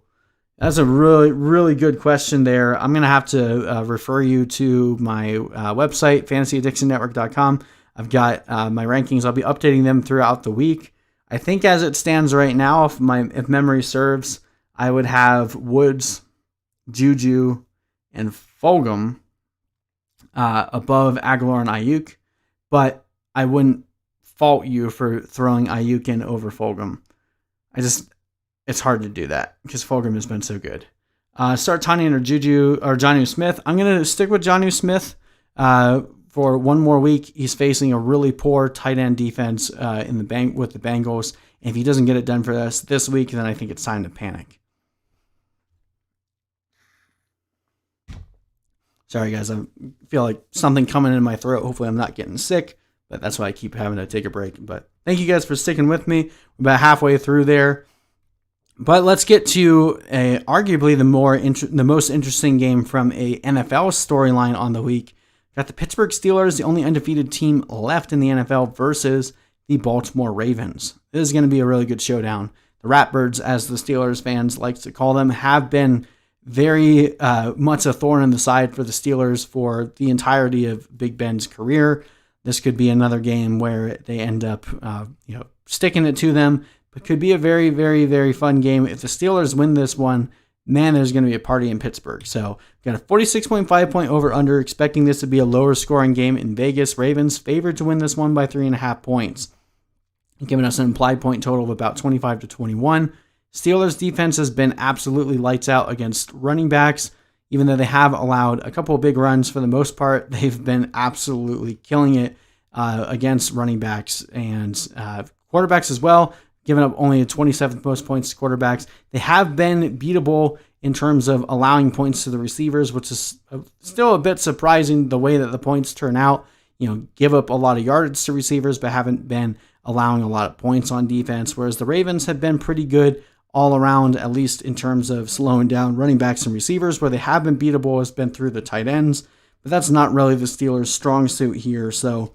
That's a really, really good question there. I'm going to have to refer you to my website, fantasyaddictionnetwork.com. I've got my rankings. I'll be updating them throughout the week. I think as it stands right now, if memory serves, I would have Woods, Juju, and Fulgham above Aguilar and Ayuk, but I wouldn't fault you for throwing Ayuk in over Fulgham. It's hard to do that because Fulgham has been so good. Start Tanyan or Juju or Jonnu Smith. I'm going to stick with Jonnu Smith for one more week. He's facing a really poor tight end defense with the Bengals. And if he doesn't get it done for us this week, then I think it's time to panic. Sorry, guys. I feel like something coming in my throat. Hopefully I'm not getting sick, but that's why I keep having to take a break. But thank you guys for sticking with me. We're about halfway through there. But let's get to arguably the most interesting game from a NFL storyline on the week. Got the Pittsburgh Steelers, the only undefeated team left in the NFL, versus the Baltimore Ravens. This is going to be a really good showdown. The Ratbirds, as the Steelers fans like to call them, have been very much a thorn in the side for the Steelers for the entirety of Big Ben's career. This could be another game where they end up sticking it to them. It could be a very, very, very fun game. If the Steelers win this one, man, there's going to be a party in Pittsburgh. So, got a 46.5 point over-under, expecting this to be a lower scoring game in Vegas. Ravens favored to win this one by 3.5 points, giving us an implied point total of about 25 to 21. Steelers defense has been absolutely lights out against running backs. Even though they have allowed a couple of big runs, for the most part, they've been absolutely killing it against running backs and quarterbacks as well, giving up only the 27th most points to quarterbacks. They have been beatable in terms of allowing points to the receivers, which is still a bit surprising the way that the points turn out. Give up a lot of yardage to receivers, but haven't been allowing a lot of points on defense, whereas the Ravens have been pretty good all around, at least in terms of slowing down running backs and receivers. Where they have been beatable has been through the tight ends, but that's not really the Steelers' strong suit here. So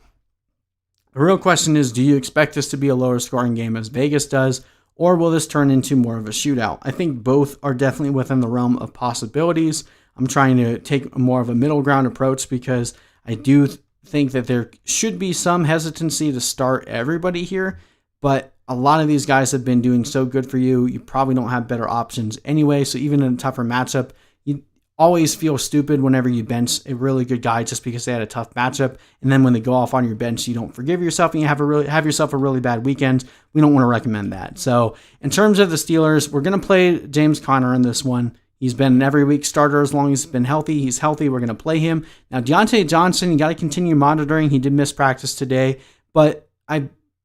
the real question is, do you expect this to be a lower scoring game as Vegas does, or will this turn into more of a shootout? I think both are definitely within the realm of possibilities. I'm trying to take more of a middle ground approach because I do think that there should be some hesitancy to start everybody here, but a lot of these guys have been doing so good for you. You probably don't have better options anyway, so even in a tougher matchup, you always feel stupid whenever you bench a really good guy just because they had a tough matchup, and then when they go off on your bench, you don't forgive yourself and you have yourself a really bad weekend. We don't want to recommend that. So in terms of the Steelers, we're going to play James Conner in this one. He's been an every week starter as long as he's been healthy. He's healthy. We're going to play him. Now, Deontay Johnson, you got to continue monitoring. He did miss practice today, but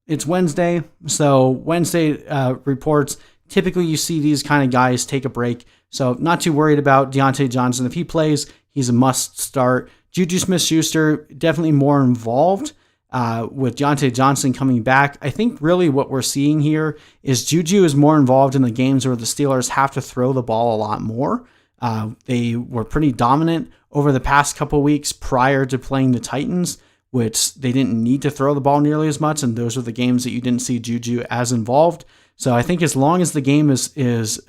it's Wednesday, so Wednesday reports, typically you see these kind of guys take a break. So not too worried about Deontay Johnson. If he plays, he's a must start. Juju Smith-Schuster, definitely more involved with Deontay Johnson coming back. I think really what we're seeing here is Juju is more involved in the games where the Steelers have to throw the ball a lot more. They were pretty dominant over the past couple weeks prior to playing the Titans, which they didn't need to throw the ball nearly as much, and those were the games that you didn't see Juju as involved. So I think as long as the game is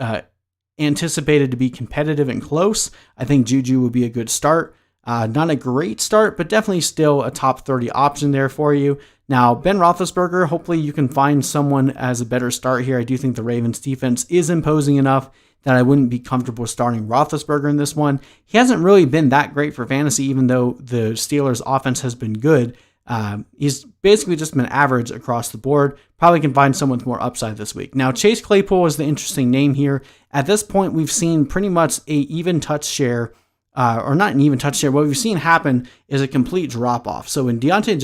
anticipated to be competitive and close, I think Juju would be a good start. Not a great start, but definitely still a top 30 option there for you. Now, Ben Roethlisberger, hopefully you can find someone as a better start here. I do think the Ravens defense is imposing enough that I wouldn't be comfortable starting Roethlisberger in this one. He hasn't really been that great for fantasy, even though the Steelers' offense has been good. He's basically just been average across the board. Probably can find someone with more upside this week. Now, Chase Claypool is the interesting name here. At this point, we've seen pretty much a even touch share, or not an even touch share. What we've seen happen is a complete drop-off. So when Deontay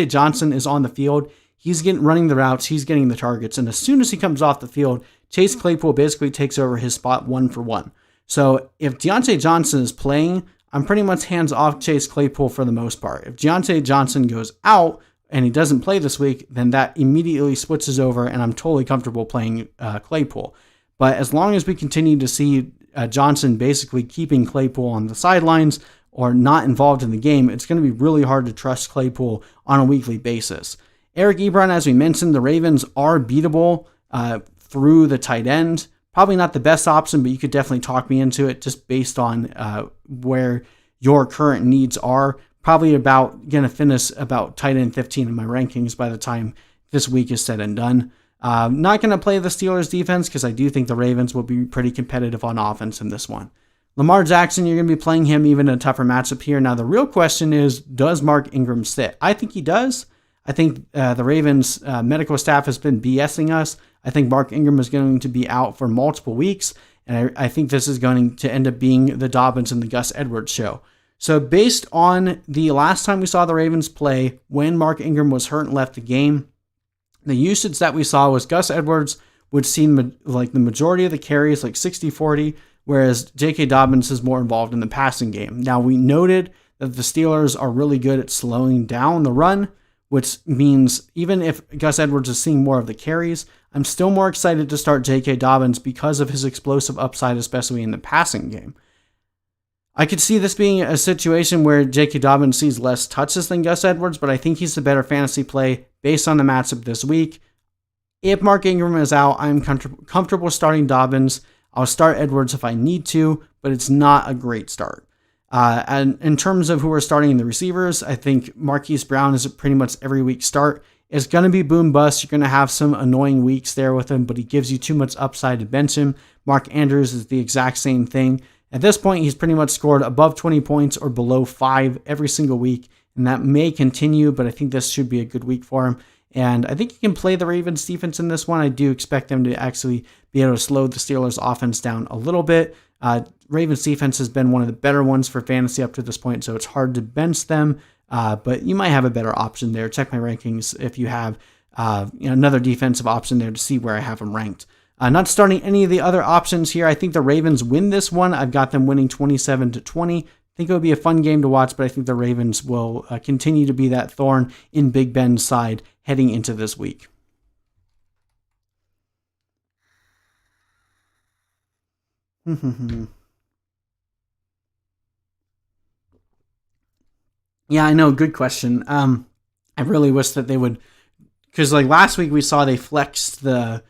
Johnson is on the field, he's running the routes, he's getting the targets, and as soon as he comes off the field, Chase Claypool basically takes over his spot 1-for-1. So if Deontay Johnson is playing, I'm pretty much hands off Chase Claypool for the most part. If Deontay Johnson goes out and he doesn't play this week, then that immediately switches over, and I'm totally comfortable playing Claypool. But as long as we continue to see Johnson basically keeping Claypool on the sidelines or not involved in the game, it's going to be really hard to trust Claypool on a weekly basis. Eric Ebron, as we mentioned, the Ravens are beatable through the tight end. Probably not the best option, but you could definitely talk me into it just based on where your current needs are. Probably going to finish about tight end 15 in my rankings by the time this week is said and done. Not going to play the Steelers defense because I do think the Ravens will be pretty competitive on offense in this one. Lamar Jackson, you're going to be playing him even in a tougher matchup here. Now, the real question is, does Mark Ingram sit? I think he does. I think the Ravens medical staff has been BSing us. I think Mark Ingram is going to be out for multiple weeks, and I think this is going to end up being the Dobbins and the Gus Edwards show. So based on the last time we saw the Ravens play, when Mark Ingram was hurt and left the game, the usage that we saw was Gus Edwards would see like the majority of the carries, like 60-40, whereas J.K. Dobbins is more involved in the passing game. Now, we noted that the Steelers are really good at slowing down the run, which means even if Gus Edwards is seeing more of the carries, I'm still more excited to start J.K. Dobbins because of his explosive upside, especially in the passing game. I could see this being a situation where J.K. Dobbins sees less touches than Gus Edwards, but I think he's the better fantasy play based on the matchup this week. If Mark Ingram is out, I'm comfortable starting Dobbins. I'll start Edwards if I need to, but it's not a great start. And in terms of who we're starting in the receivers, I think Marquise Brown is a pretty much every week start. It's going to be boom bust. You're going to have some annoying weeks there with him, but he gives you too much upside to bench him. Mark Andrews is the exact same thing. At this point, he's pretty much scored above 20 points or below 5 every single week, and that may continue, but I think this should be a good week for him. And I think he can play the Ravens defense in this one. I do expect them to actually be able to slow the Steelers offense down a little bit. Ravens defense has been one of the better ones for fantasy up to this point, so it's hard to bench them, but you might have a better option there. Check my rankings if you have another defensive option there to see where I have them ranked. Not starting any of the other options here. I think the Ravens win this one. I've got them winning 27-20. I think it would be a fun game to watch, but I think the Ravens will continue to be that thorn in Big Ben's side heading into this week. Yeah, I know. Good question. I really wish that they would, because like last week we saw they flexed the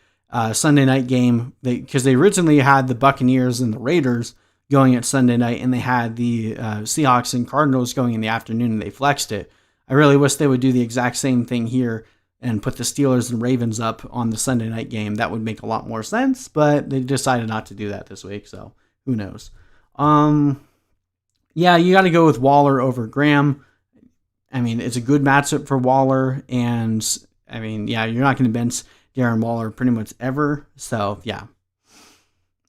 Sunday night game because they originally had the Buccaneers and the Raiders going at Sunday night, and they had the Seahawks and Cardinals going in the afternoon, and they flexed it. I really wish they would do the exact same thing here and put the Steelers and Ravens up on the Sunday night game. That would make a lot more sense, but they decided not to do that this week, so who knows. Yeah, you got to go with Waller over Graham. I mean, it's a good matchup for Waller, and I mean, yeah, you're not going to bench Darren Waller pretty much ever, so yeah.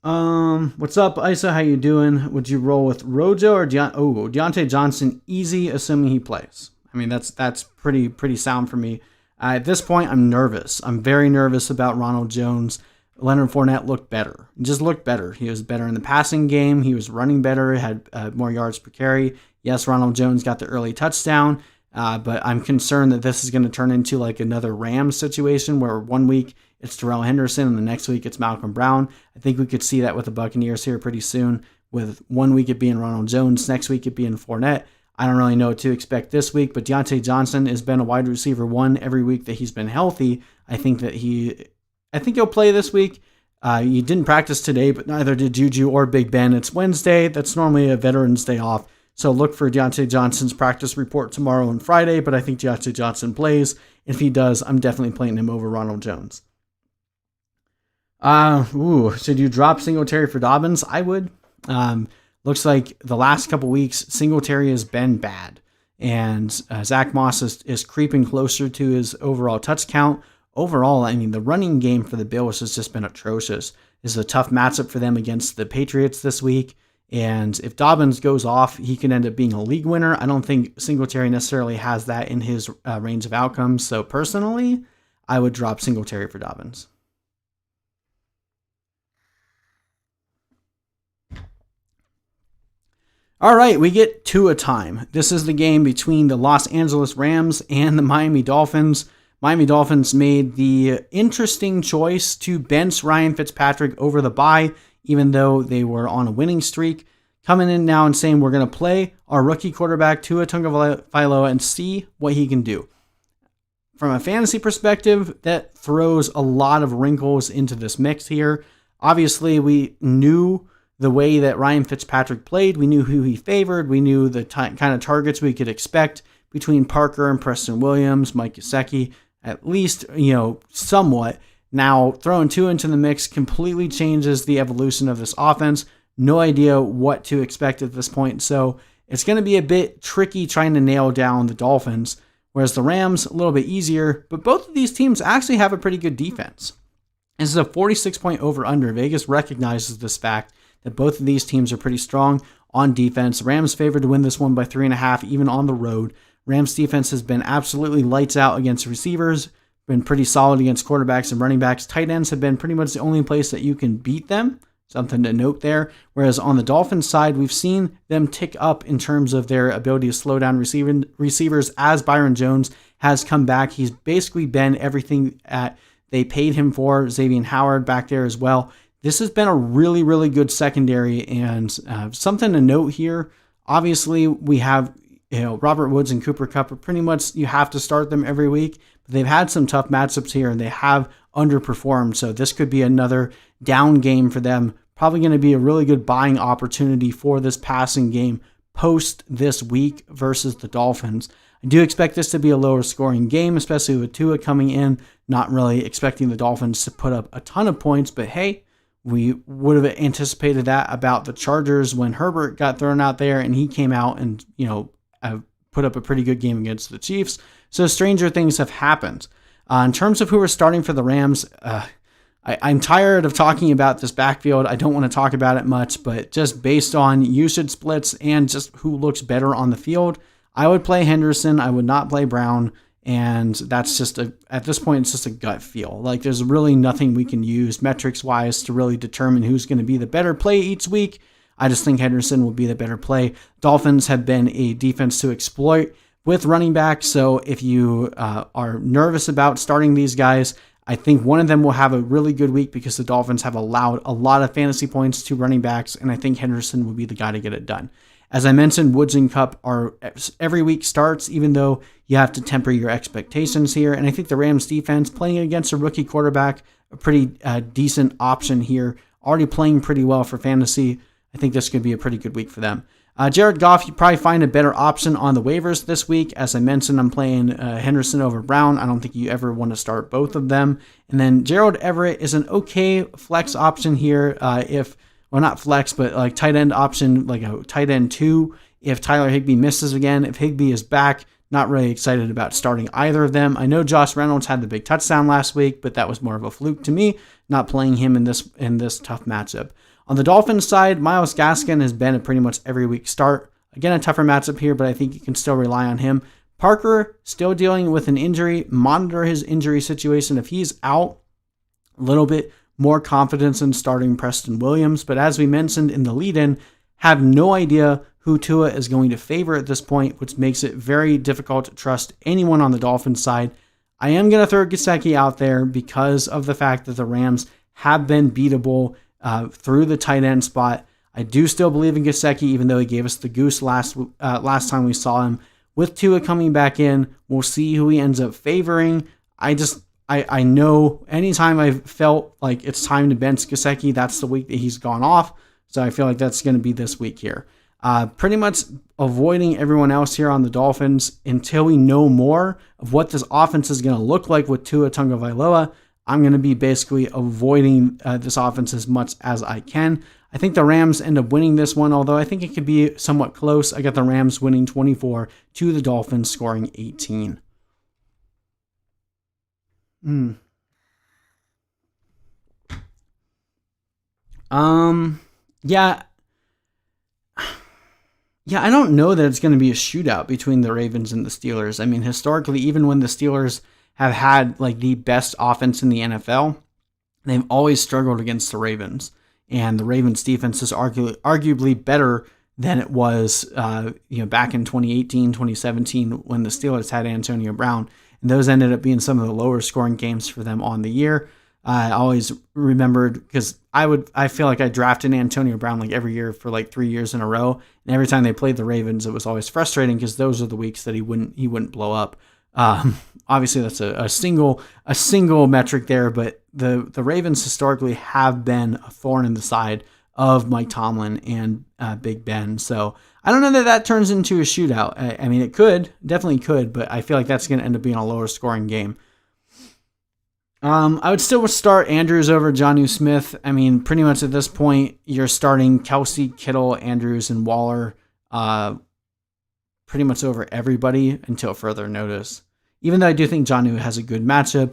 What's up, Isa? How you doing? Would you roll with Rojo or Deontay Johnson? Easy, assuming he plays. I mean, that's pretty sound for me. At this point, I'm nervous. I'm very nervous about Ronald Jones. Leonard Fournette looked better. He just looked better. He was better in the passing game. He was running better. Had more yards per carry. Yes, Ronald Jones got the early touchdown. But I'm concerned that this is going to turn into like another Rams situation where one week it's Darrell Henderson and the next week it's Malcolm Brown. I think we could see that with the Buccaneers here pretty soon, with one week it being Ronald Jones, next week it being Fournette. I don't really know what to expect this week, but Deontay Johnson has been a wide receiver one every week that he's been healthy. I think he'll play this week. He didn't practice today, but neither did Juju or Big Ben. It's Wednesday. That's normally a Veterans Day off. So look for Deontay Johnson's practice report tomorrow and Friday, but I think Deontay Johnson plays. If he does, I'm definitely playing him over Ronald Jones. Should you drop Singletary for Dobbins? I would. Looks like the last couple weeks, Singletary has been bad. And Zach Moss is creeping closer to his overall touch count. Overall, I mean, the running game for the Bills has just been atrocious. This is a tough matchup for them against the Patriots this week. And if Dobbins goes off, he can end up being a league winner. I don't think Singletary necessarily has that in his range of outcomes. So personally, I would drop Singletary for Dobbins. All right, we get Tua time. This is the game between the Los Angeles Rams and the Miami Dolphins. Miami Dolphins made the interesting choice to bench Ryan Fitzpatrick over the bye, even though they were on a winning streak. Coming in now and saying we're going to play our rookie quarterback Tua Tagovailoa and see what he can do. From a fantasy perspective, that throws a lot of wrinkles into this mix here. Obviously, we knew the way that Ryan Fitzpatrick played. We knew who he favored. We knew the kind of targets we could expect between Parker and Preston Williams, Mike Gesicki, at least, somewhat. Now, throwing Tua into the mix completely changes the evolution of this offense. No idea what to expect at this point. So it's going to be a bit tricky trying to nail down the Dolphins. whereas the Rams, a little bit easier, but both of these teams actually have a pretty good defense. This is a 46-point over-under. Vegas recognizes this fact that both of these teams are pretty strong on defense. Rams favored to win this one by 3.5, even on the road. Rams defense has been absolutely lights out against receivers, been pretty solid against quarterbacks and running backs. Tight ends have been pretty much the only place that you can beat them. Something to note there. Whereas on the Dolphins side, we've seen them tick up in terms of their ability to slow down receivers as Byron Jones has come back. He's basically been everything they paid him for. Xavier Howard back there as well. This has been a really, really good secondary, and something to note here. Obviously, we have Robert Woods and Cooper Kupp are pretty much, you have to start them every week. But they've had some tough matchups here, and they have underperformed. So this could be another down game for them. Probably going to be a really good buying opportunity for this passing game post this week versus the Dolphins. I do expect this to be a lower scoring game, especially with Tua coming in. Not really expecting the Dolphins to put up a ton of points, but hey, we would have anticipated that about the Chargers when Herbert got thrown out there and he came out and, put up a pretty good game against the Chiefs. So stranger things have happened. In terms of who are starting for the Rams, I'm tired of talking about this backfield. I don't want to talk about it much, but just based on usage splits and just who looks better on the field, I would play Henderson. I would not play Brown. And that's just at this point, it's just a gut feel. Like there's really nothing we can use metrics wise to really determine who's going to be the better play each week. I just think Henderson will be the better play. Dolphins have been a defense to exploit with running backs. So if you are nervous about starting these guys, I think one of them will have a really good week because the Dolphins have allowed a lot of fantasy points to running backs, and I think Henderson will be the guy to get it done. As I mentioned, Woods and Kupp are every week starts, even though you have to temper your expectations here. And I think the Rams defense playing against a rookie quarterback, a pretty decent option here, already playing pretty well for fantasy. I think this could be a pretty good week for them. Jared Goff, you probably find a better option on the waivers this week. As I mentioned, I'm playing Henderson over Brown. I don't think you ever want to start both of them. And then Gerald Everett is an okay flex option here. Not flex, but like tight end option, like a tight end 2. If Tyler Higbee misses again, if Higbee is back, not really excited about starting either of them. I know Josh Reynolds had the big touchdown last week, but that was more of a fluke to me, not playing him in this tough matchup. On the Dolphins side, Myles Gaskin has been a pretty much every week start. Again, a tougher matchup here, but I think you can still rely on him. Parker, still dealing with an injury. Monitor his injury situation. If he's out, a little bit more confidence in starting Preston Williams. But as we mentioned in the lead-in, have no idea who Tua is going to favor at this point, which makes it very difficult to trust anyone on the Dolphins side. I am going to throw Gesicki out there because of the fact that the Rams have been beatable through the tight end spot. I do still believe in Gesicki, even though he gave us the goose last time we saw him. With Tua coming back in, we'll see who he ends up favoring. I know anytime I've felt like it's time to bench Gesicki, that's the week that he's gone off. So I feel like that's going to be this week here. Pretty much avoiding everyone else here on the Dolphins until we know more of what this offense is going to look like with Tua Tagovailoa. I'm going to be basically avoiding this offense as much as I can. I think the Rams end up winning this one, although I think it could be somewhat close. I got the Rams winning 24 to the Dolphins scoring 18. Yeah, I don't know that it's going to be a shootout between the Ravens and the Steelers. I mean, historically, even when the Steelers have had like the best offense in the NFL, they've always struggled against the Ravens. And the Ravens defense is arguably better than it was back in 2018, 2017 when the Steelers had Antonio Brown. And those ended up being some of the lower scoring games for them on the year. I always remembered because I feel like I drafted Antonio Brown like every year for like 3 years in a row. And every time they played the Ravens, it was always frustrating because those are the weeks that he wouldn't blow up. Obviously that's a single metric there, but the Ravens historically have been a thorn in the side of Mike Tomlin and Big Ben. So I don't know that turns into a shootout. I mean, it definitely could, but I feel like that's going to end up being a lower scoring game. I would still start Andrews over Jonnu Smith. I mean, pretty much at this point, you're starting Kelsey, Kittle, Andrews, and Waller pretty much over everybody until further notice. Even though I do think Jonnu has a good matchup,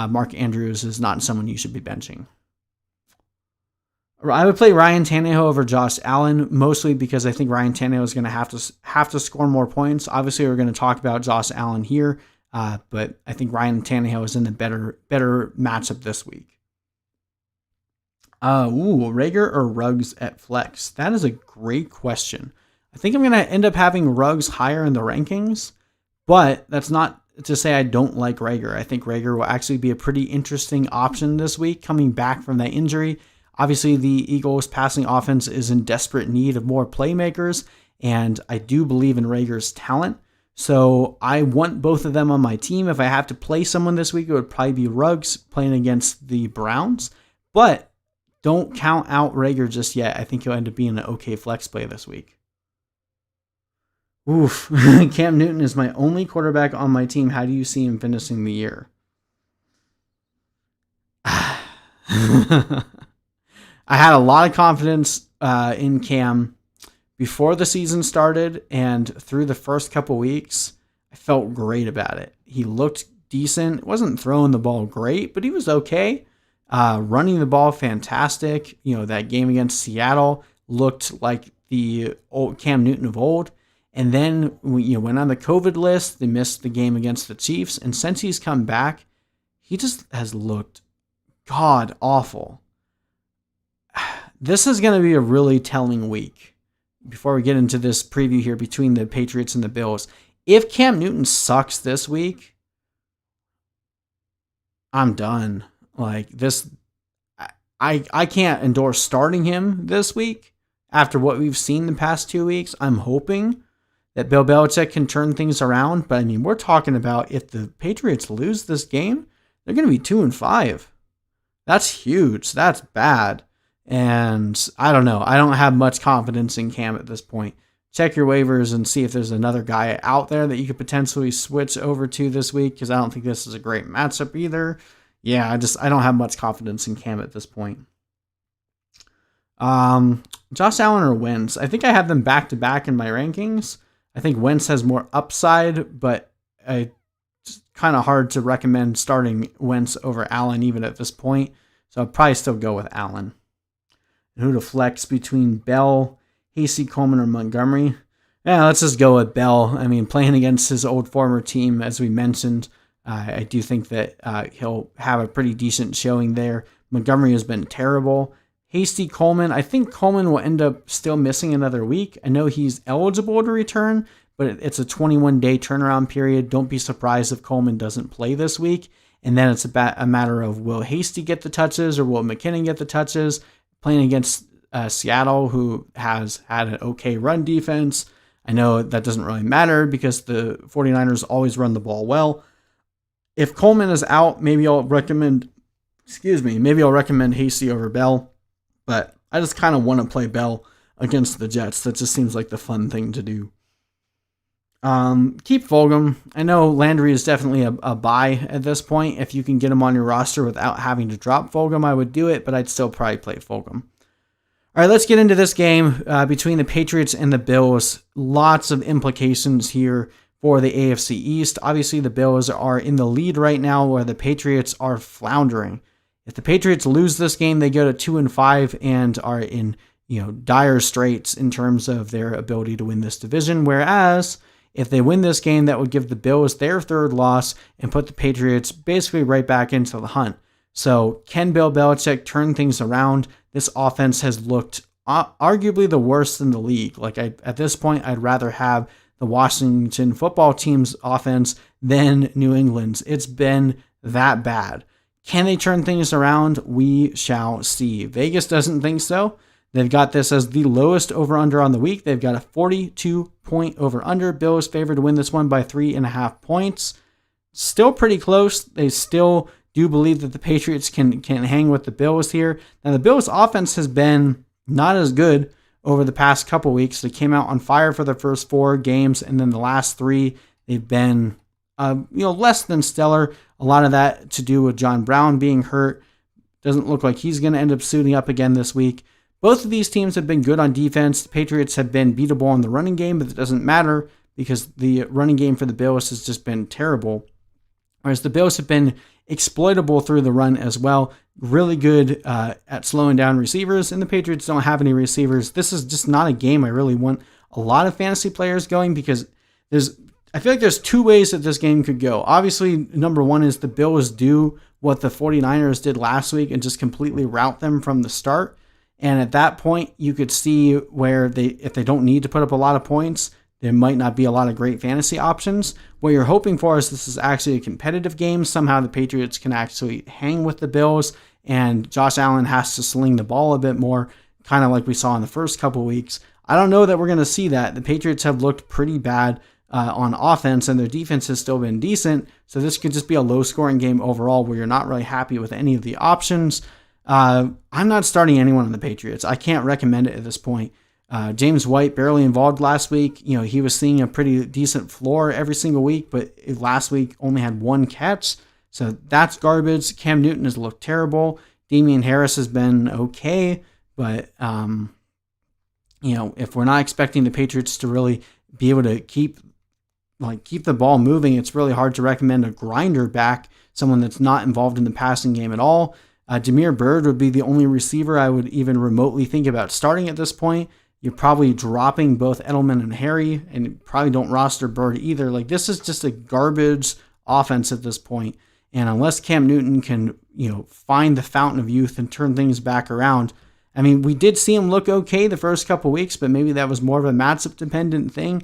Mark Andrews is not someone you should be benching. I would play Ryan Tannehill over Josh Allen, mostly because I think Ryan Tannehill is going to have to score more points. Obviously, we're going to talk about Josh Allen here, but I think Ryan Tannehill is in a better matchup this week. Rager or Ruggs at flex? That is a great question. I think I'm going to end up having Ruggs higher in the rankings, but that's not to say I don't like Rager. I think Rager will actually be a pretty interesting option this week, coming back from that injury. Obviously, the Eagles' passing offense is in desperate need of more playmakers, and I do believe in Rager's talent. So I want both of them on my team. If I have to play someone this week, it would probably be Ruggs playing against the Browns. But don't count out Rager just yet. I think he'll end up being an okay flex play this week. Oof. Cam Newton is my only quarterback on my team. How do you see him finishing the year? I had a lot of confidence in Cam before the season started, and through the first couple weeks, I felt great about it. He looked decent. Wasn't throwing the ball great, but he was okay. Running the ball, fantastic. That game against Seattle looked like the old Cam Newton of old. And then went on the COVID list. They missed the game against the Chiefs, and since he's come back, he just has looked god awful. This is going to be a really telling week before we get into this preview here between the Patriots and the Bills. If Cam Newton sucks this week, I'm done. Like this, I can't endorse starting him this week after what we've seen the past 2 weeks. I'm hoping that Bill Belichick can turn things around. But I mean, we're talking about if the Patriots lose this game, they're going to be 2-5. That's huge. That's bad. And I don't know. I don't have much confidence in Cam at this point. Check your waivers and see if there's another guy out there that you could potentially switch over to this week, because I don't think this is a great matchup either. Yeah, I don't have much confidence in Cam at this point. Josh Allen or Wentz? I think I have them back to back in my rankings. I think Wentz has more upside, but it's kind of hard to recommend starting Wentz over Allen even at this point. So I'll probably still go with Allen. Who to flex between Bell, Hasty, Coleman, or Montgomery? Yeah, let's just go with Bell. I mean, playing against his old former team, as we mentioned, I do think that he'll have a pretty decent showing there. Montgomery has been terrible. Hasty, Coleman. I think Coleman will end up still missing another week. I know he's eligible to return, but it's a 21-day turnaround period. Don't be surprised if Coleman doesn't play this week. And then it's a matter of, will Hasty get the touches or will McKinnon get the touches? Playing against Seattle, who has had an okay run defense. I know that doesn't really matter because the 49ers always run the ball well. If Coleman is out, maybe I'll recommend Hasty over Bell. But I just kind of want to play Bell against the Jets. That just seems like the fun thing to do. Keep Fulgham. I know Landry is definitely a buy at this point. If you can get him on your roster without having to drop Fulgham, I would do it, but I'd still probably play Fulgham. All right, let's get into this game between the Patriots and the Bills. Lots of implications here for the AFC East. Obviously, the Bills are in the lead right now, where the Patriots are floundering. If the Patriots lose this game, they go to 2-5 and are in dire straits in terms of their ability to win this division. Whereas if they win this game, that would give the Bills their third loss and put the Patriots basically right back into the hunt. So can Bill Belichick turn things around? This offense has looked arguably the worst in the league. At this point, I'd rather have the Washington football team's offense than New England's. It's been that bad. Can they turn things around? We shall see. Vegas doesn't think so. They've got this as the lowest over-under on the week. They've got a 42-point over-under. Bills favored to win this one by 3.5 points. Still pretty close. They still do believe that the Patriots can hang with the Bills here. Now, the Bills' offense has been not as good over the past couple weeks. They came out on fire for the first 4 games, and then the last 3, they've been less than stellar. A lot of that to do with John Brown being hurt. Doesn't look like he's going to end up suiting up again this week. Both of these teams have been good on defense. The Patriots have been beatable in the running game, but it doesn't matter because the running game for the Bills has just been terrible. Whereas the Bills have been exploitable through the run as well. Really good at slowing down receivers, and the Patriots don't have any receivers. This is just not a game I really want a lot of fantasy players going, because I feel like there's two ways that this game could go. Obviously, number one is the Bills do what the 49ers did last week and just completely rout them from the start. And at that point, you could see where if they don't need to put up a lot of points, there might not be a lot of great fantasy options. What you're hoping for is this is actually a competitive game. Somehow the Patriots can actually hang with the Bills, and Josh Allen has to sling the ball a bit more, kind of like we saw in the first couple weeks. I don't know that we're going to see that. The Patriots have looked pretty bad on offense, and their defense has still been decent. So this could just be a low-scoring game overall where you're not really happy with any of the options. I'm not starting anyone on the Patriots. I can't recommend it at this point. James White barely involved last week. He was seeing a pretty decent floor every single week, but last week only had one catch. So that's garbage. Cam Newton has looked terrible. Damian Harris has been okay, but if we're not expecting the Patriots to really be able to keep the ball moving, it's really hard to recommend a grinder back, someone that's not involved in the passing game at all. Damiere Byrd would be the only receiver I would even remotely think about starting at this point. You're probably dropping both Edelman and Harry, and you probably don't roster Byrd either. This is just a garbage offense at this point. And unless Cam Newton can, find the fountain of youth and turn things back around. I mean, we did see him look okay the first couple weeks, but maybe that was more of a matchup dependent thing.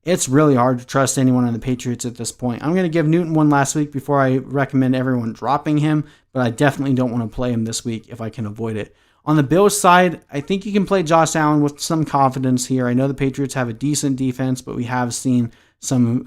It's really hard to trust anyone on the Patriots at this point. I'm going to give Newton one last week before I recommend everyone dropping him, but I definitely don't want to play him this week if I can avoid it. On the Bills side, I think you can play Josh Allen with some confidence here. I know the Patriots have a decent defense, but we have seen some,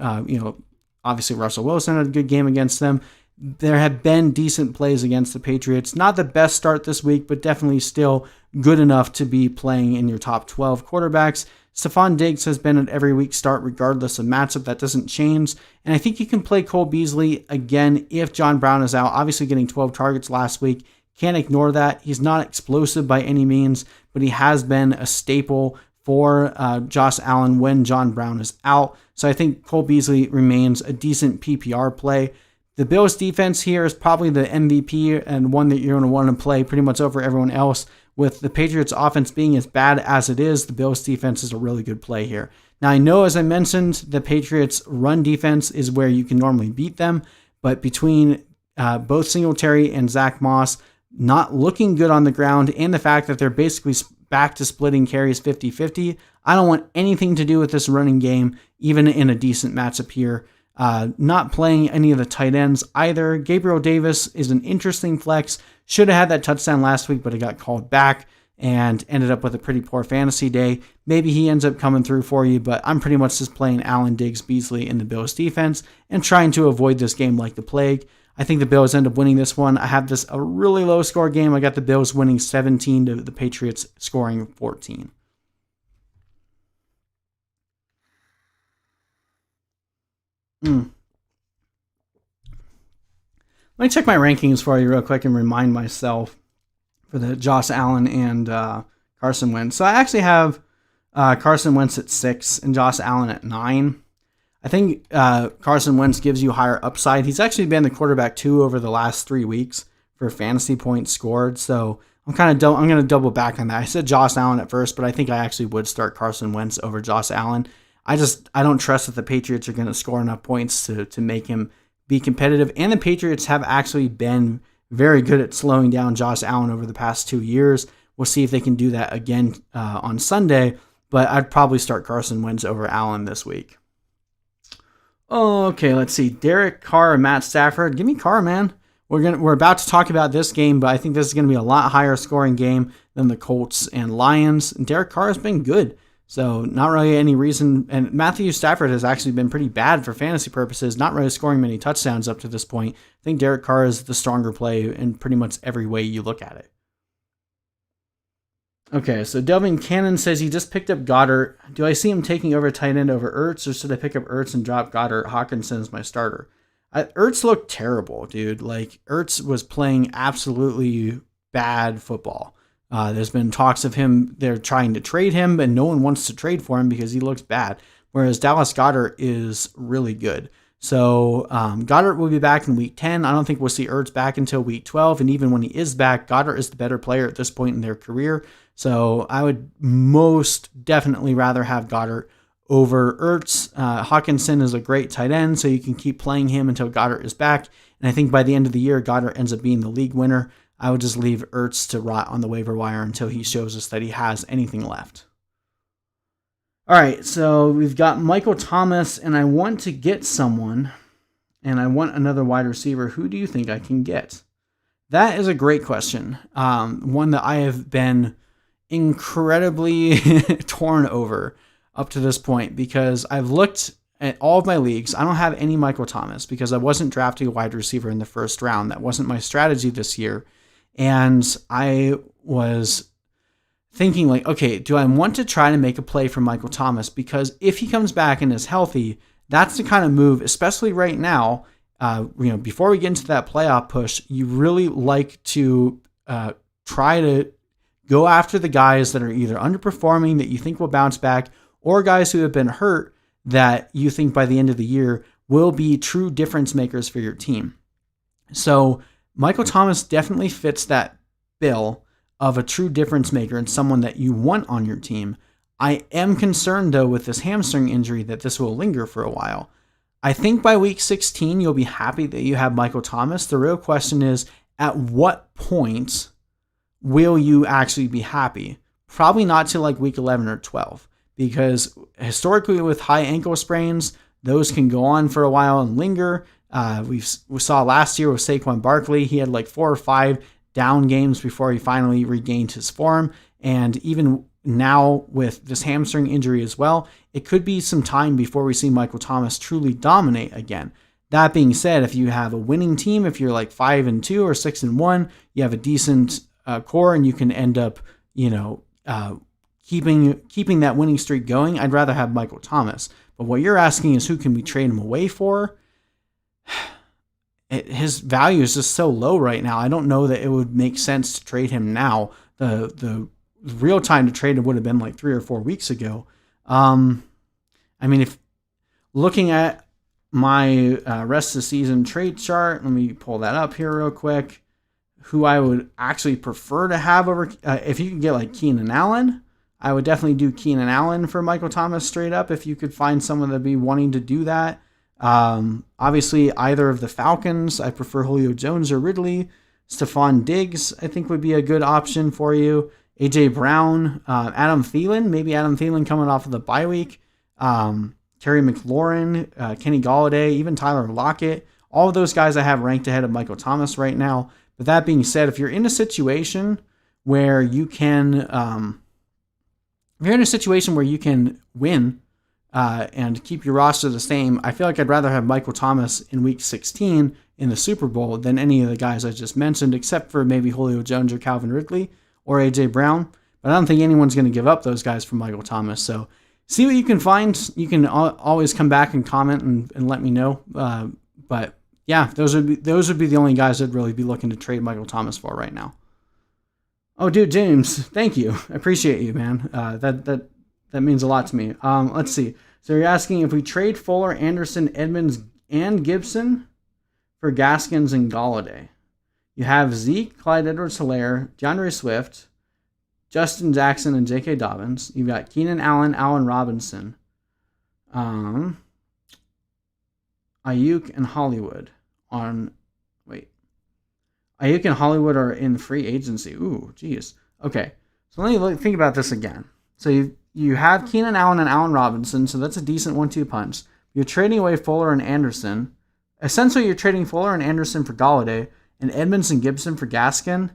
obviously Russell Wilson had a good game against them. There have been decent plays against the Patriots. Not the best start this week, but definitely still good enough to be playing in your top 12 quarterbacks. Stephon Diggs has been an every week start regardless of matchup. That doesn't change. And I think you can play Cole Beasley again if John Brown is out. Obviously getting 12 targets last week. Can't ignore that. He's not explosive by any means, but he has been a staple for Josh Allen when John Brown is out. So I think Cole Beasley remains a decent PPR play. The Bills defense here is probably the MVP and one that you're going to want to play pretty much over everyone else. With the Patriots offense being as bad as it is, the Bills defense is a really good play here. Now I know, as I mentioned, the Patriots run defense is where you can normally beat them, but between both Singletary and Zach Moss not looking good on the ground and the fact that they're basically back to splitting carries 50-50, I don't want anything to do with this running game, even in a decent matchup here. Not playing any of the tight ends either. Gabriel Davis is an interesting flex. Should have had that touchdown last week, but it got called back and ended up with a pretty poor fantasy day. Maybe he ends up coming through for you, but I'm pretty much just playing Allen, Diggs, Beasley in the Bills defense and trying to avoid this game like the plague. I think the Bills end up winning this one. I have this a really low score game. I got the Bills winning 17 to the Patriots scoring 14. Let me check my rankings for you real quick and remind myself for the Josh Allen and Carson Wentz. So I actually have Carson Wentz at 6 and Josh Allen at 9. I think Carson Wentz gives you higher upside. He's actually been the quarterback 2 over the last 3 weeks for fantasy points scored. So I'm going to double back on that. I said Josh Allen at first, but I think I actually would start Carson Wentz over Josh Allen. I don't trust that the Patriots are going to score enough points to make him be competitive. And the Patriots have actually been very good at slowing down Josh Allen over the past 2 years. We'll see if they can do that again on Sunday, but I'd probably start Carson Wentz over Allen this week. Okay, let's see. Derek Carr and Matt Stafford. Give me Carr, man. We're about to talk about this game, but I think this is going to be a lot higher scoring game than the Colts and Lions. And Derek Carr has been good. So not really any reason. And Matthew Stafford has actually been pretty bad for fantasy purposes, not really scoring many touchdowns up to this point. I think Derek Carr is the stronger play in pretty much every way you look at it. Okay, so Delvin Cannon says he just picked up Goddard. Do I see him taking over tight end over Ertz, or should I pick up Ertz and drop Goddard? Hawkinson as my starter. Ertz looked terrible, dude. Ertz was playing absolutely bad football. There's been talks of him, they're trying to trade him, and no one wants to trade for him because he looks bad. whereas Dallas Goedert is really good. So Goedert will be back in week 10. I don't think we'll see Ertz back until week 12. And even when he is back, Goedert is the better player at this point in their career. So I would most definitely rather have Goedert over Ertz. Hawkinson is a great tight end, so you can keep playing him until Goedert is back. And I think by the end of the year, Goedert ends up being the league winner. I would just leave Ertz to rot on the waiver wire until he shows us that he has anything left. All right, so we've got Michael Thomas, and I want to get someone, and I want another wide receiver. Who do you think I can get? That is a great question. One that I have been incredibly torn over up to this point because I've looked at all of my leagues. I don't have any Michael Thomas because I wasn't drafting a wide receiver in the first round. That wasn't my strategy this year. And I was thinking like, okay, do I want to try to make a play for Michael Thomas? Because if he comes back and is healthy, that's the kind of move, especially right now, before we get into that playoff push, you really like to try to go after the guys that are either underperforming that you think will bounce back or guys who have been hurt that you think by the end of the year will be true difference makers for your team. So Michael Thomas definitely fits that bill of a true difference maker and someone that you want on your team. I am concerned, though, with this hamstring injury that this will linger for a while. I think by week 16, you'll be happy that you have Michael Thomas. The real question is, at what point will you actually be happy? Probably not till like week 11 or 12, because historically with high ankle sprains, those can go on for a while and linger. We saw last year with Saquon Barkley, he had like 4 or 5 down games before he finally regained his form. And even now with this hamstring injury as well, it could be some time before we see Michael Thomas truly dominate again. That being said, if you have a winning team, if you're like 5-2 or 6-1, you have a decent core and you can end up, keeping that winning streak going, I'd rather have Michael Thomas. But what you're asking is who can we trade him away for? His value is just so low right now. I don't know that it would make sense to trade him now. The real time to trade him would have been like 3 or 4 weeks ago. If looking at my rest of the season trade chart, let me pull that up here real quick. Who I would actually prefer to have over, if you could get like Keenan Allen, I would definitely do Keenan Allen for Michael Thomas straight up if you could find someone that'd be wanting to do that. Obviously, either of the Falcons, I prefer Julio Jones or Ridley. Stephon Diggs, I think, would be a good option for you. A.J. Brown, Adam Thielen, maybe Adam Thielen coming off of the bye week. Terry McLaurin, Kenny Golladay, even Tyler Lockett. All of those guys I have ranked ahead of Michael Thomas right now. But that being said, if you're in a situation where you can, win and keep your roster the same, I feel like I'd rather have Michael Thomas in week 16 in the Super Bowl than any of the guys I just mentioned, except for maybe Julio Jones or Calvin Ridley or A.J. Brown. But I don't think anyone's going to give up those guys for Michael Thomas. So see what you can find. You can always come back and comment and let me know. But yeah, those would be the only guys I'd really be looking to trade Michael Thomas for right now. Oh, dude, James, thank you. I appreciate you, man. That means a lot to me. Let's see. So you're asking if we trade Fuller, Anderson, Edmonds, and Gibson for Gaskins and Golladay. You have Zeke, Clyde Edwards-Helaire, DeAndre Swift, Justin Jackson, and J.K. Dobbins. You've got Keenan Allen, Allen Robinson, Ayuk, and Hollywood Ayuk and Hollywood are in free agency. Ooh, geez. Okay, so let me think about this again. So you have Keenan Allen and Allen Robinson, so that's a decent 1-2 punch. You're trading away Fuller and Anderson. Essentially, you're trading Fuller and Anderson for Golladay and Edmonds and Gibson for Gaskin.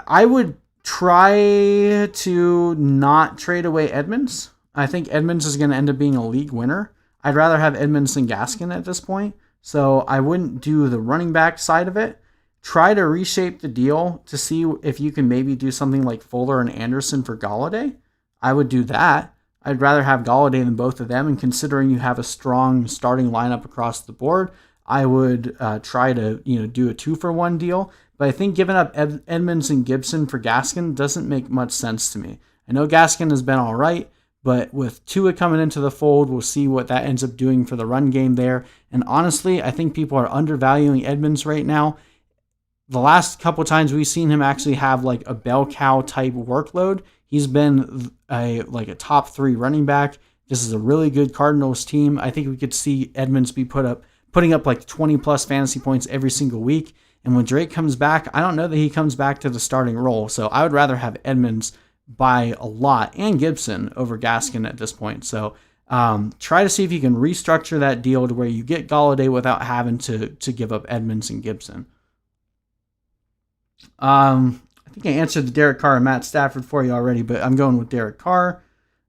I would try to not trade away Edmonds. I think Edmonds is going to end up being a league winner. I'd rather have Edmonds than Gaskin at this point, so I wouldn't do the running back side of it. Try to reshape the deal to see if you can maybe do something like Fuller and Anderson for Golladay. I would do that. I'd rather have Golladay than both of them, and considering you have a strong starting lineup across the board, I would try to do a 2-for-1 deal. But I think giving up Edmonds and Gibson for Gaskin doesn't make much sense to me. I know Gaskin has been all right, But with Tua coming into the fold, we'll see what that ends up doing for the run game there. And honestly, I think people are undervaluing Edmonds right now. The last couple times we've seen him actually have like a bell cow type workload, he's been a top 3 running back. This is a really good Cardinals team. I think we could see Edmonds be putting up like 20 plus fantasy points every single week. And when Drake comes back, I don't know that he comes back to the starting role. So I would rather have Edmonds by a lot and Gibson over Gaskin at this point. So try to see if you can restructure that deal to where you get Golladay without having to give up Edmonds and Gibson. I think I answered the Derek Carr and Matt Stafford for you already, but I'm going with Derek Carr.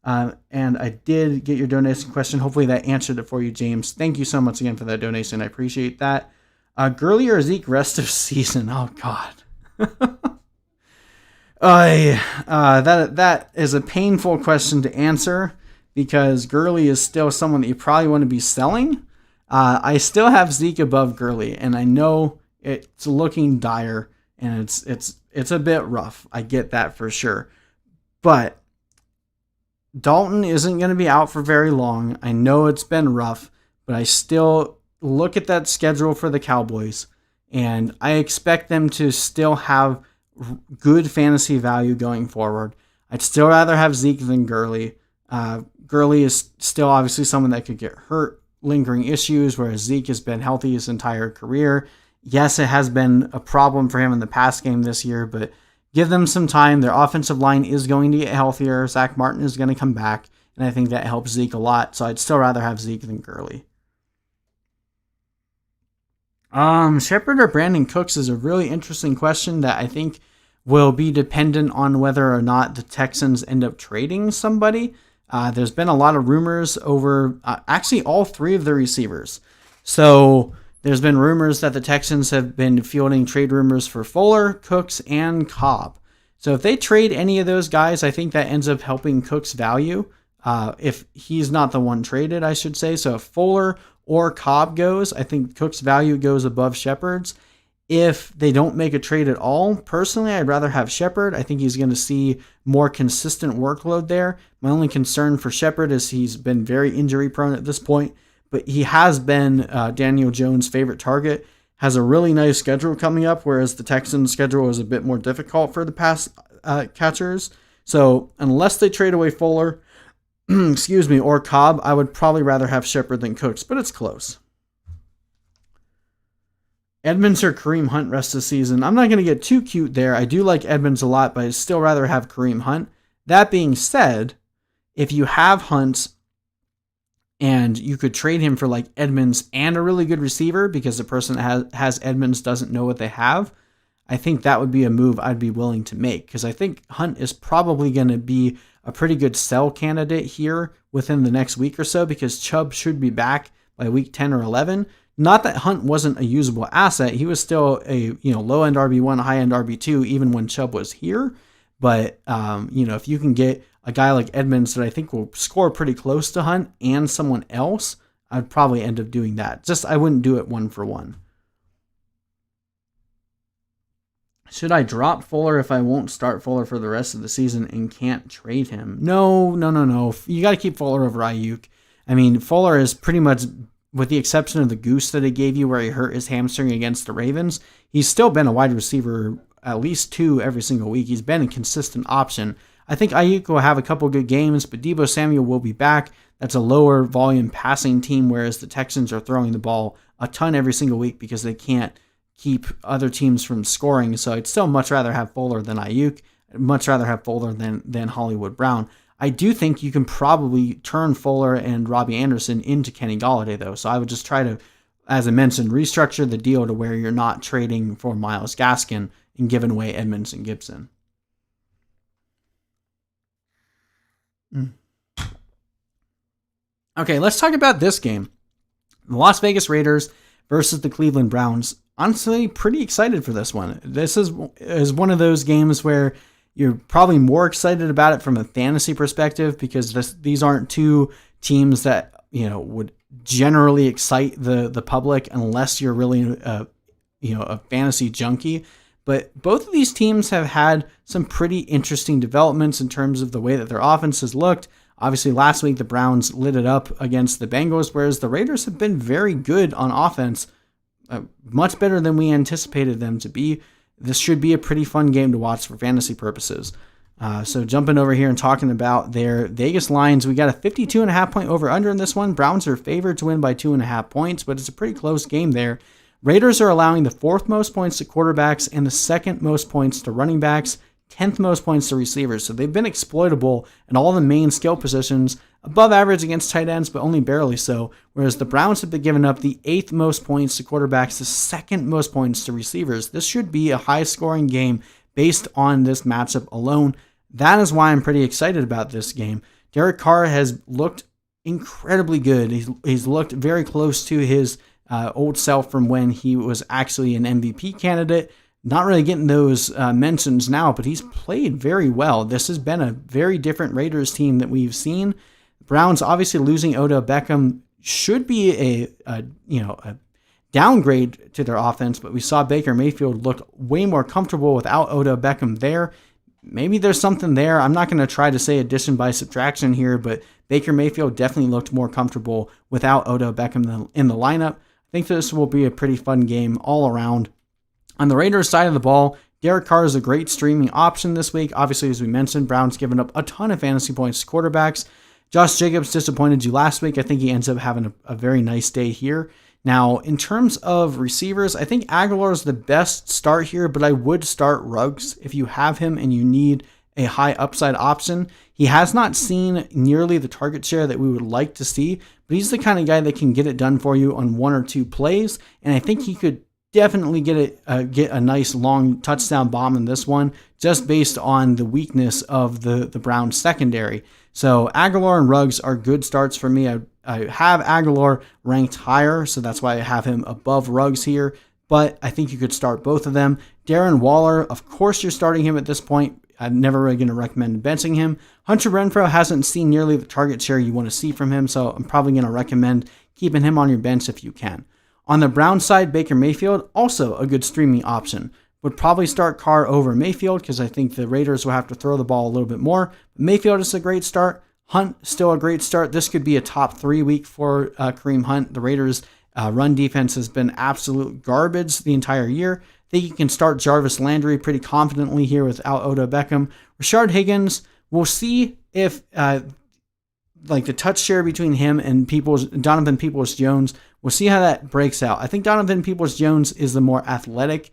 And I did get your donation question. Hopefully that answered it for you, James. Thank you so much again for that donation. I appreciate that. Gurley or Zeke rest of season? Oh, God. That is a painful question to answer because Gurley is still someone that you probably want to be selling. I still have Zeke above Gurley, and I know it's looking dire, and it's a bit rough. I get that for sure. But Dalton isn't going to be out for very long. I know it's been rough, but I still look at that schedule for the Cowboys, and I expect them to still have good fantasy value going forward. I'd still rather have Zeke than Gurley. Gurley is still obviously someone that could get hurt, lingering issues, whereas Zeke has been healthy his entire career. Yes, it has been a problem for him in the pass game this year, but give them some time. Their offensive line is going to get healthier. Zach Martin is going to come back, and I think that helps Zeke a lot. So I'd still rather have Zeke than Gurley. Shepard or Brandon Cooks is a really interesting question that I think will be dependent on whether or not the Texans end up trading somebody. There's been a lot of rumors over actually all 3 of the receivers. So there's been rumors that the Texans have been fielding trade rumors for Fuller, Cooks, and Cobb. So if they trade any of those guys, I think that ends up helping Cooks' value. If he's not the one traded, I should say. So if Fuller or Cobb goes, I think Cook's value goes above Shepard's. If they don't make a trade at all, personally, I'd rather have Shepard. I think he's going to see more consistent workload there. My only concern for Shepard is he's been very injury prone at this point, but he has been Daniel Jones' favorite target. Has a really nice schedule coming up, whereas the Texans' schedule is a bit more difficult for the pass catchers. So unless they trade away Fuller, or Cobb, I would probably rather have Shepard than Cooks, but it's close. Edmonds or Kareem Hunt rest of the season? I'm not going to get too cute there. I do like Edmonds a lot, but I'd still rather have Kareem Hunt. That being said, if you have Hunt and you could trade him for like Edmonds and a really good receiver because the person that has Edmonds doesn't know what they have, I think that would be a move I'd be willing to make because I think Hunt is probably going to be a pretty good sell candidate here within the next week or so because Chubb should be back by week 10 or 11. Not that Hunt wasn't a usable asset. He was still a low-end RB1, high-end RB2 even when Chubb was here. But if you can get a guy like Edmonds that I think will score pretty close to Hunt and someone else, I'd probably end up doing that. Just I wouldn't do it 1-for-1. Should I drop Fuller if I won't start Fuller for the rest of the season and can't trade him? No. You got to keep Fuller over Ayuk. I mean, Fuller is pretty much, with the exception of the goose that he gave you where he hurt his hamstring against the Ravens, he's still been a wide receiver at least 2 every single week. He's been a consistent option. I think Ayuk will have a couple good games, but Deebo Samuel will be back. That's a lower volume passing team, whereas the Texans are throwing the ball a ton every single week because they can't keep other teams from scoring. So I'd still much rather have Fuller than Ayuk. I'd much rather have Fuller than Hollywood Brown. I do think you can probably turn Fuller and Robbie Anderson into Kenny Golladay, though. So I would just try to, as I mentioned, restructure the deal to where you're not trading for Myles Gaskin and giving away Edmonds and Gibson. Okay, let's talk about this game. The Las Vegas Raiders versus the Cleveland Browns. Honestly, pretty excited for this one. This is one of those games where you're probably more excited about it from a fantasy perspective because these aren't 2 teams that would generally excite the public unless you're really a fantasy junkie. But both of these teams have had some pretty interesting developments in terms of the way that their offenses looked. Obviously, last week the Browns lit it up against the Bengals, whereas the Raiders have been very good on offense, much better than we anticipated them to be. This should be a pretty fun game to watch for fantasy purposes. So jumping over here and talking about their Vegas lines, we got a 52.5 point over under in this one. Browns are favored to win by 2.5 points, but it's a pretty close game there. Raiders are allowing the 4th most points to quarterbacks and the 2nd most points to running backs, 10th most points to receivers. So they've been exploitable in all the main skill positions, above average against tight ends, but only barely so. Whereas the Browns have been giving up the 8th most points to quarterbacks, the 2nd most points to receivers. This should be a high scoring game based on this matchup alone. That is why I'm pretty excited about this game. Derek Carr has looked incredibly good. He's looked very close to his old self from when he was actually an MVP candidate. Not really getting those mentions now, but he's played very well. This has been a very different Raiders team that we've seen. Browns obviously losing Odell Beckham should be a downgrade to their offense, but we saw Baker Mayfield look way more comfortable without Odell Beckham there. Maybe there's something there. I'm not going to try to say addition by subtraction here, but Baker Mayfield definitely looked more comfortable without Odell Beckham in the lineup. I think this will be a pretty fun game all around. On the Raiders side of the ball, Derek Carr is a great streaming option this week. Obviously, as we mentioned, Browns giving up a ton of fantasy points to quarterbacks. Josh Jacobs disappointed you last week. I think he ends up having a very nice day here. Now, in terms of receivers, I think Aguilar is the best start here, but I would start Ruggs if you have him and you need a high upside option. He has not seen nearly the target share that we would like to see, but he's the kind of guy that can get it done for you on 1 or 2 plays, and I think he could definitely get a nice long touchdown bomb in this one, just based on the weakness of the Browns secondary. So Aguilar and Ruggs are good starts for me. I have Aguilar ranked higher, so that's why I have him above Ruggs here, but I think you could start both of them. Darren Waller, of course you're starting him at this point. I'm never really going to recommend benching him. Hunter Renfrow hasn't seen nearly the target share you want to see from him, so I'm probably going to recommend keeping him on your bench if you can. On the Browns side, Baker Mayfield, also a good streaming option. Would probably start Carr over Mayfield because I think the Raiders will have to throw the ball a little bit more. Mayfield is a great start. Hunt, still a great start. This could be a top 3 week for Kareem Hunt. The Raiders' run defense has been absolute garbage the entire year. I think you can start Jarvis Landry pretty confidently here without Odell Beckham. Rashard Higgins, we'll see if the touch share between him and Donovan Peoples-Jones, we'll see how that breaks out. I think Donovan Peoples-Jones is the more athletic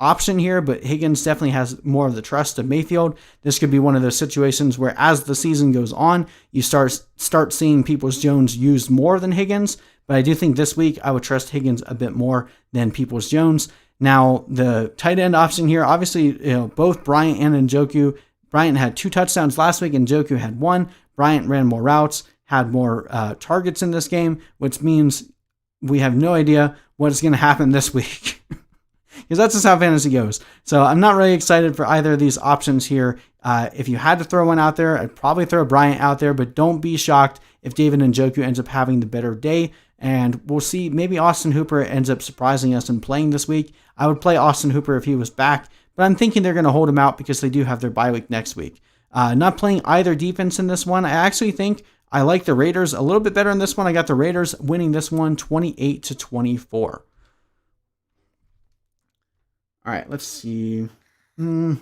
option here, but Higgins definitely has more of the trust of Mayfield. This could be one of those situations where as the season goes on, you start seeing Peoples-Jones used more than Higgins, but I do think this week I would trust Higgins a bit more than Peoples-Jones. Now, the tight end option here, obviously, both Bryant and Njoku. Bryant had 2 touchdowns last week, and Njoku had 1. Bryant ran more routes, had more targets in this game, which means we have no idea what is going to happen this week. Because that's just how fantasy goes. So I'm not really excited for either of these options here. If you had to throw one out there, I'd probably throw Bryant out there, but don't be shocked if David Njoku ends up having the better day. And we'll see, maybe Austin Hooper ends up surprising us and playing this week. I would play Austin Hooper if he was back, but I'm thinking they're going to hold him out because they do have their bye week next week. Not playing either defense in this one. I actually think I like the Raiders a little bit better in this one. I got the Raiders winning this one 28-24. All right, let's see. 2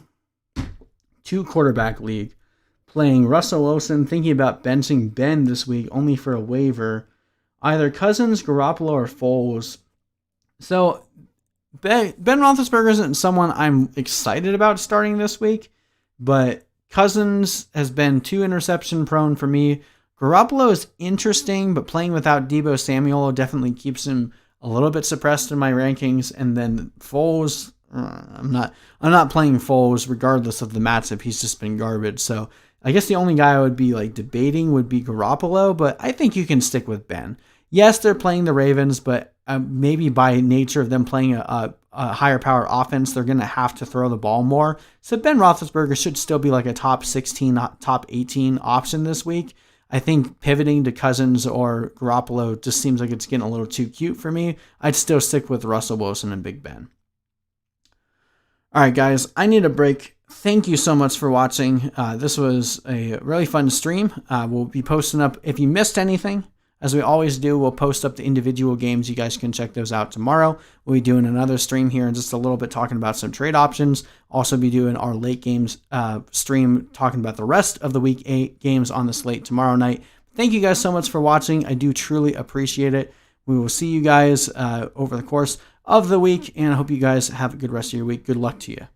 quarterback league. Playing Russell Wilson, thinking about benching Ben this week only for a waiver. Either Cousins, Garoppolo, or Foles. So Ben Roethlisberger isn't someone I'm excited about starting this week, but Cousins has been too interception prone for me. Garoppolo is interesting, but playing without Deebo Samuel definitely keeps him a little bit suppressed in my rankings. And then Foles, I'm not playing Foles regardless of the matchup. He's just been garbage. So I guess the only guy I would be debating would be Garoppolo, but I think you can stick with Ben. Yes, they're playing the Ravens, but maybe by nature of them playing a higher power offense, they're going to have to throw the ball more. So Ben Roethlisberger should still be a top 16, top 18 option this week. I think pivoting to Cousins or Garoppolo just seems like it's getting a little too cute for me. I'd still stick with Russell Wilson and Big Ben. All right, guys, I need a break thank you so much for watching. This was a really fun stream. We'll be posting up, if you missed anything, as we always do, we'll post up the individual games. You guys can check those out tomorrow. We'll be doing another stream here in just a little bit, talking about some trade options. Also be doing our late games stream, talking about the rest of the week 8 games on the slate tomorrow night. Thank you guys so much for watching. I do truly appreciate it. We will see you guys over the course of the week, and I hope you guys have a good rest of your week. Good luck to you.